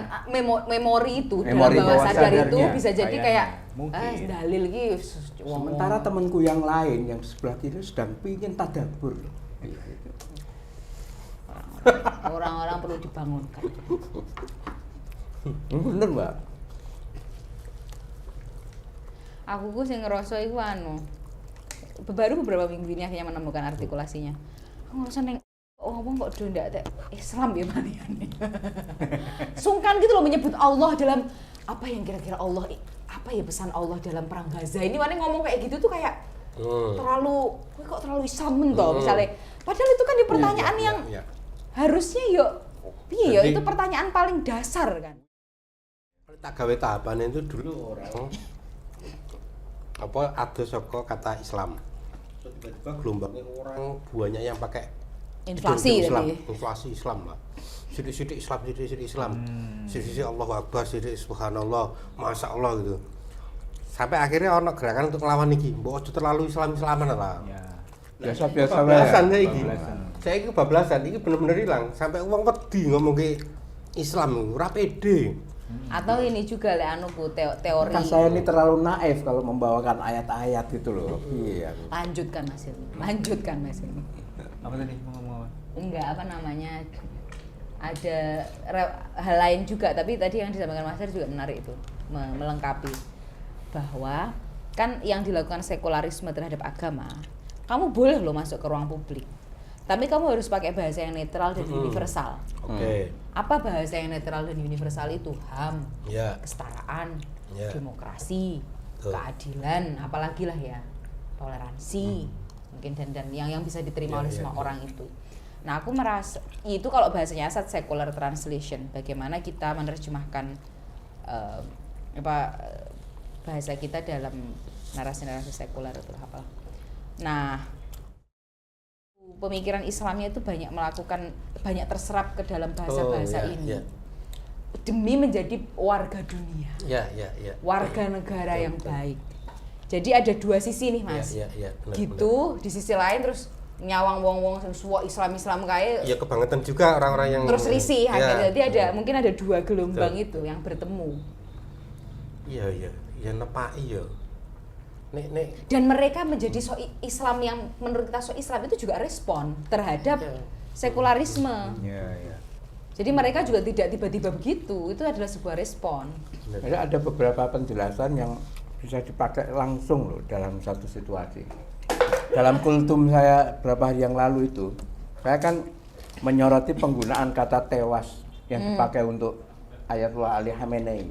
[SPEAKER 2] memori itu
[SPEAKER 4] memori
[SPEAKER 2] dalam bawah sadar itu
[SPEAKER 4] sadarnya.
[SPEAKER 2] bisa jadi kayak dalil gitu.
[SPEAKER 4] Sementara temanku yang lain yang di sebelah kiri sedang pingin tadabbur.
[SPEAKER 2] Orang-orang perlu dibangunkan.
[SPEAKER 4] Bener, Mbak.
[SPEAKER 2] Aku sing ngerasa iku baru beberapa minggu ini akhirnya menemukan artikulasinya. Aku ngerasa ngomong kok do ndak Islam ya maniane. Sungkan gitu loh menyebut Allah dalam apa yang kira-kira Allah apa ya pesan Allah dalam perang Gaza ini mana ngomong kayak gitu tuh kayak terlalu Islam toh misalnya. Padahal itu kan di pertanyaan yang harusnya itu pertanyaan paling dasar kan.
[SPEAKER 1] Tak gawe tahapan itu dulu orang ada saka kata Islam. So, tiba-tiba gelombangnya orang banyak yang pakai
[SPEAKER 2] inflasi
[SPEAKER 1] Islam,
[SPEAKER 2] tadi.
[SPEAKER 1] inflasi Islam lah. Sidik-sidik Islam, sidik-sidik Islam. Sidik-sidik Allahu Akbar, sidik subhanallah, masya Allah gitu. Sampai akhirnya ono gerakan untuk ngelawan iki. Mbok aja terlalu Islam-Islaman lah.
[SPEAKER 4] Biasa-biasa
[SPEAKER 1] bablasannya iki. Saya iki bablasan iki bener-bener hilang. Sampai uang wedi ngomong ke Islam ora pede.
[SPEAKER 2] Atau ini juga teori.
[SPEAKER 4] Kan saya ini terlalu naif kalau membawakan ayat-ayat gitu loh. Iya.
[SPEAKER 2] Lanjutkan Mas.
[SPEAKER 3] Apa tadi mau ngomong apa?
[SPEAKER 2] Enggak, ada hal lain juga, tapi tadi yang disampaikan Mas juga menarik itu, melengkapi bahwa kan yang dilakukan sekularisme terhadap agama, kamu boleh loh masuk ke ruang publik. Tapi kamu harus pakai bahasa yang netral dan universal.
[SPEAKER 1] Oke.
[SPEAKER 2] Apa bahasa yang netral dan universal itu? HAM,
[SPEAKER 1] Ya.
[SPEAKER 2] kesetaraan,
[SPEAKER 1] Ya.
[SPEAKER 2] demokrasi,
[SPEAKER 1] Betul.
[SPEAKER 2] keadilan, apalagi lah ya, toleransi, mungkin dan yang bisa diterima oleh semua orang itu. Nah, aku merasa itu kalau bahasanya Asad secular translation, bagaimana kita menerjemahkan bahasa kita dalam narasi-narasi sekuler itu apa. Nah, pemikiran Islamnya itu banyak terserap ke dalam bahasa-bahasa ini. Demi menjadi warga dunia. Warga negara yang baik. Jadi ada dua sisi nih, Mas.
[SPEAKER 1] Benar,
[SPEAKER 2] gitu, benar. Di sisi lain terus nyawang wong-wong semua Islam kayak
[SPEAKER 1] ya kebangetan juga orang-orang yang
[SPEAKER 2] terus risih akhirnya. Jadi mungkin ada dua gelombang itu yang bertemu.
[SPEAKER 1] Iya nepaki ya. Nek. Dan
[SPEAKER 2] mereka menjadi Islam yang menurut kita Islam itu juga respon terhadap sekularisme. Jadi mereka juga tidak tiba-tiba begitu, itu adalah sebuah respon.
[SPEAKER 4] Jadi ada beberapa penjelasan yang bisa dipakai langsung loh dalam satu situasi. Dalam kultum saya beberapa hari yang lalu itu, saya kan menyoroti penggunaan kata tewas yang dipakai untuk Ayatullah Ali Khamenei.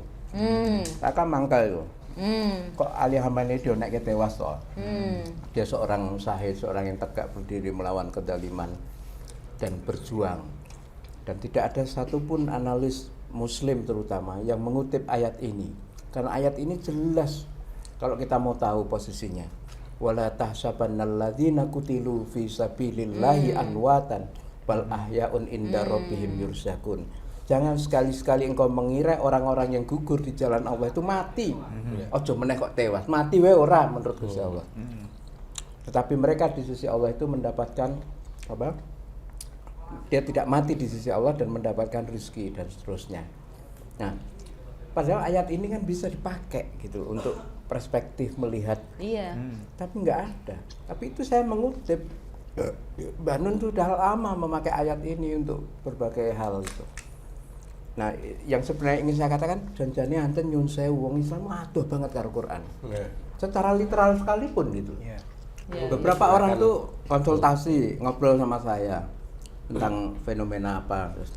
[SPEAKER 4] Saya kan mangkal itu. Kok Ali Khamenei dionek tewas toh? Dia seorang syahid, seorang yang tegak berdiri melawan kezaliman dan berjuang. Dan tidak ada satupun analis Muslim terutama yang mengutip ayat ini, karena ayat ini jelas kalau kita mau tahu posisinya. Wala tahsabannal ladzina qutilu fi sabilillahi amwatan bal ahya'un inda rabbihim yurzaqun. Jangan sekali-sekali engkau mengira orang-orang yang gugur di jalan Allah itu mati. Ojo meneh kok tewas. Mati wae ora menurut Gusti Allah. Tetapi mereka di sisi Allah itu mendapatkan apa? Dia tidak mati di sisi Allah dan mendapatkan rezeki dan seterusnya. Nah, padahal ayat ini kan bisa dipakai gitu untuk perspektif melihat.
[SPEAKER 2] Iya.
[SPEAKER 4] Tapi nggak ada. Tapi itu saya mengutip. Mbak Nun sudah lama memakai ayat ini untuk berbagai hal itu. Nah, yang sebenarnya ingin saya katakan, janjane anten nyun sewu wong Islam aduh banget karo Quran. Secara literal sekalipun gitu. Beberapa orang tuh konsultasi, ngobrol sama saya tentang fenomena apa. Terus,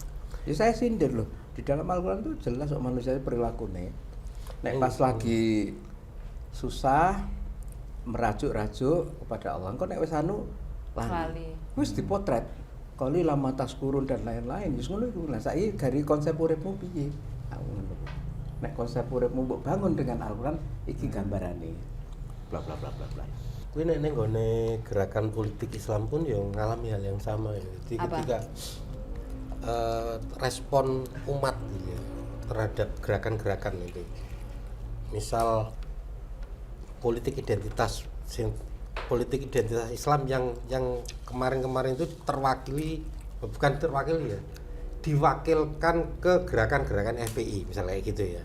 [SPEAKER 4] ya saya sindir loh. Di dalam Al-Quran tuh jelas kok manusia perilaku nih. Nek pas lagi susah merajuk-rajuk kepada Allah. Engko nek wis anu lali. Wis dipotret. Kali lama taskurun dan lain-lain. Wis ngono iku. Lah saiki gari konsep uripmu piye? Nek konsep uripmu mbok bangun dengan Al-Quran iki gambarane. Bla bla bla bla bla.
[SPEAKER 1] Kuwi nek ning gone gerakan politik Islam pun ya ngalami hal yang sama ya. Jadi ketika respon umat gitu ya, terhadap gerakan-gerakan itu. Misal politik identitas Islam yang kemarin-kemarin itu diwakilkan ke gerakan-gerakan FPI misalnya kayak gitu ya.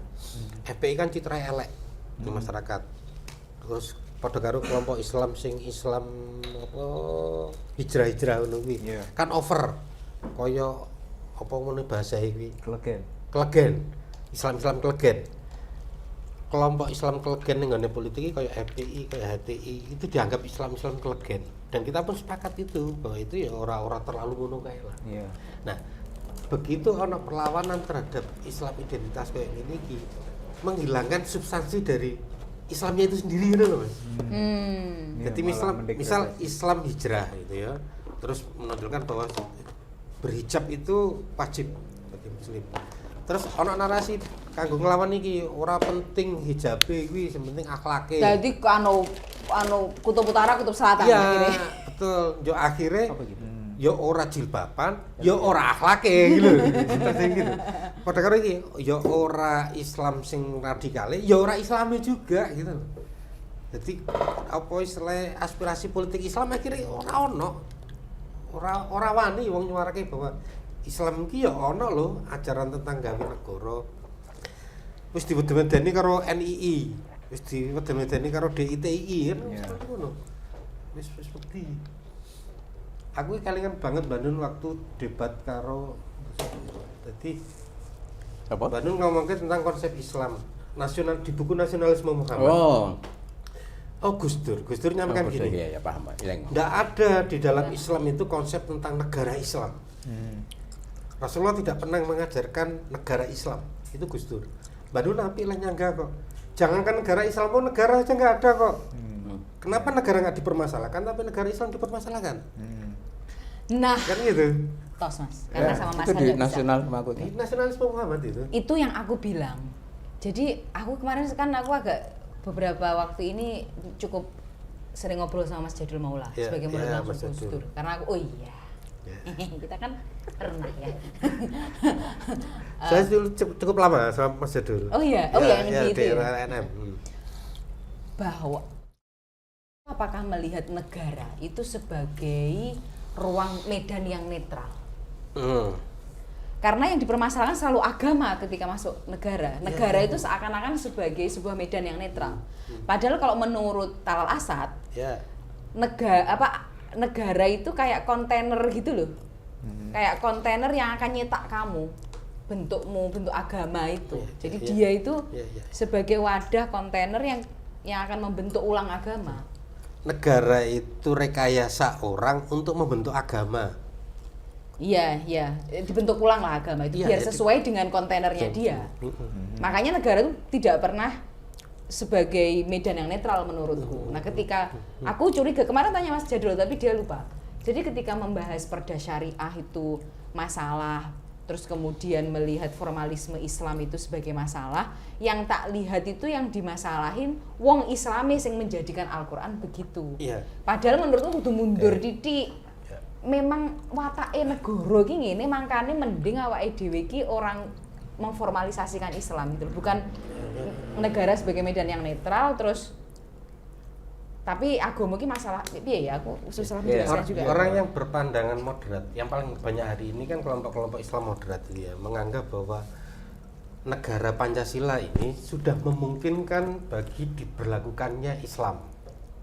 [SPEAKER 1] FPI kan citra elek di masyarakat. Terus padha karo kelompok Islam sing Islam apa hijrah ngono kuwi. Kan over kaya apa ngene bahasa iki klegen. Islam klegen. Kelompok Islam klegen ning gone politik kaya FPI, kaya HTI itu dianggap Islam klegen. Dan kita pun sepakat itu bahwa itu ya ora terlalu ngono kae lah. Nah, begitu ana perlawanan terhadap Islam identitas kayak gini iki menghilangkan substansi dari Islamnya itu sendiri gitu loh, Mas. Jadi misal Islam hijrah gitu ya. Terus menunjukkan bahwa berhijab itu wajib bagi muslim. Terus ana narasi kanggo nglawan iki ora penting hijabe kuwi, sing penting akhlake.
[SPEAKER 2] Jadi anu kutub utara, kutub selatan
[SPEAKER 1] akhirnya. Iya, betul. Yo akhirnya yo ora jilbaban, yo ora akhlake gitu. Seperti gitu. Padha karo iki yo ora Islam sing radikale, yo ora Islame juga gitu. Jadi apa istilah aspirasi politik Islam akhirnya ora ono. Ora wani wong nyuarake bahwa Islam iki ya ana lho ajaran tentang gawe negara. Wis diwedeni karo NII, wis diwedeni karo DITI kan ngono. Wis wedi. Aku kelingan banget Bandung waktu debat karo jadi apa? Bandung ngomongin tentang konsep Islam nasional di buku Nasionalisme Muhammad. Oh Gus Dur nyampaikan
[SPEAKER 4] Gus Dur,
[SPEAKER 1] gini.
[SPEAKER 4] ya paham Pak. Ileng.
[SPEAKER 1] Tidak ada di dalam Islam itu konsep tentang negara Islam. Rasulullah tidak pernah mengajarkan negara Islam. Itu Gus Dur. Baru nabi lah nyangga kok. Jangankan negara Islam, mau negara aja nggak ada kok. Kenapa negara nggak dipermasalahkan, tapi negara Islam dipermasalahkan?
[SPEAKER 2] Nah,
[SPEAKER 1] Kan gitu.
[SPEAKER 2] tos Mas, karena sama Mas
[SPEAKER 4] itu di
[SPEAKER 2] Handa bisa.
[SPEAKER 4] nasional aku
[SPEAKER 1] Di nasionalisme Muhammad itu.
[SPEAKER 2] Itu yang aku bilang. Jadi aku kemarin kan aku agak beberapa waktu ini cukup sering ngobrol sama Mas Jadul Maula
[SPEAKER 1] Ya,
[SPEAKER 2] sebagai murid
[SPEAKER 1] ya,
[SPEAKER 2] langsung
[SPEAKER 1] Mas
[SPEAKER 2] Gus
[SPEAKER 1] Jadul.
[SPEAKER 2] Dur. Karena aku
[SPEAKER 1] Ya.
[SPEAKER 2] kita kan pernah ya.
[SPEAKER 1] Saya dulu cukup lama sama Mas Jadul.
[SPEAKER 2] Oh iya, yang
[SPEAKER 1] ya,
[SPEAKER 2] gitu
[SPEAKER 1] di
[SPEAKER 2] ya.
[SPEAKER 1] RNM.
[SPEAKER 2] Bahwa apakah melihat negara itu sebagai ruang medan yang netral? Karena yang dipermasalahkan selalu agama ketika masuk negara. Negara itu seakan-akan sebagai sebuah medan yang netral. Padahal kalau menurut Talal Asad,
[SPEAKER 1] Ya.
[SPEAKER 2] negara itu kayak kontainer gitu loh. Kayak kontainer yang akan nyetak kamu, bentukmu, bentuk agama itu. Jadi dia itu sebagai wadah kontainer yang akan membentuk ulang agama.
[SPEAKER 1] Negara itu rekayasa orang untuk membentuk agama.
[SPEAKER 2] Iya, dibentuk ulang lah agama itu
[SPEAKER 1] Iya,
[SPEAKER 2] biar sesuai dengan kontainernya dia. Makanya negara itu tidak pernah sebagai medan yang netral menurutku. Nah, ketika aku curiga kemarin tanya Mas Jadul tapi dia lupa. Jadi ketika membahas perda syariah itu masalah, terus kemudian melihat formalisme Islam itu sebagai masalah, yang tak lihat itu yang dimasalahin wong Islami yang menjadikan Al-Qur'an begitu.
[SPEAKER 1] Iya.
[SPEAKER 2] Padahal menurutku kudu mundur titik. Memang watake negara iki ngene mangkane mending awake dhewe iki orang memformalisasikan Islam gitu. Bukan negara sebagai medan yang netral terus tapi agama iki masalah piye ya aku susah menjelaskan juga.
[SPEAKER 1] Orang yang berpandangan moderat, yang paling banyak hari ini kan kelompok-kelompok Islam moderat itu ya, menganggap bahwa negara Pancasila ini sudah memungkinkan bagi diberlakukannya Islam.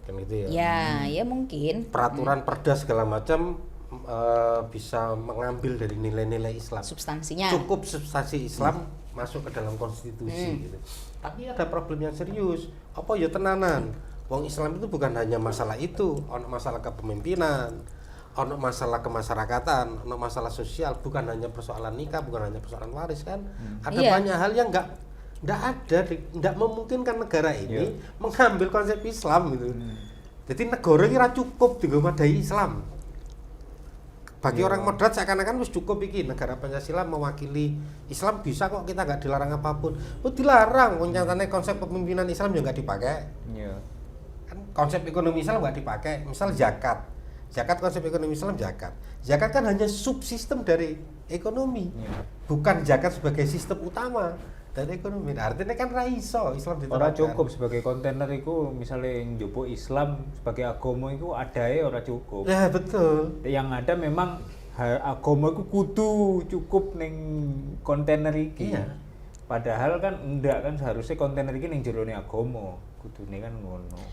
[SPEAKER 1] Kan gitu ya.
[SPEAKER 2] Ya mungkin.
[SPEAKER 1] Peraturan perda segala macam bisa mengambil dari nilai-nilai Islam.
[SPEAKER 2] Substansinya.
[SPEAKER 1] Cukup substansi Islam masuk ke dalam konstitusi gitu. Tapi ada problem yang serius. Apa ya tenanan? Wong Islam itu bukan hanya masalah itu, ono masalah kepemimpinan, ono masalah kemasyarakatan, ono masalah sosial, bukan hanya persoalan nikah, bukan hanya persoalan waris kan. Ada banyak hal yang nggak memungkinkan negara ini mengambil konsep Islam gitu. Jadi negara kira cukup digomadai Islam. Bagi orang moderat seakan-akan wis cukup iki negara Pancasila mewakili Islam bisa kok kita nggak dilarang apapun. Oh dilarang, nyatanya konsep kepemimpinan Islam juga nggak dipakai.
[SPEAKER 3] Iya.
[SPEAKER 1] Kan konsep ekonomi Islam nggak dipakai. Misal zakat, konsep ekonomi Islam zakat. Zakat kan hanya subsistem dari ekonomi, bukan zakat sebagai sistem utama dari ekonomi. Nah, artinya kan raiso Islam diterapkan.
[SPEAKER 3] Ora cukup sebagai kontainer itu misalnya yang jopo Islam sebagai agama itu adae ora cukup.
[SPEAKER 1] Ya betul.
[SPEAKER 3] Yang ada memang agama itu kudu cukup ning kontainer iki.
[SPEAKER 1] Iya.
[SPEAKER 3] Padahal kan enggak kan seharusnya kontainer iki ning jerone agama. Kudune kan ngono.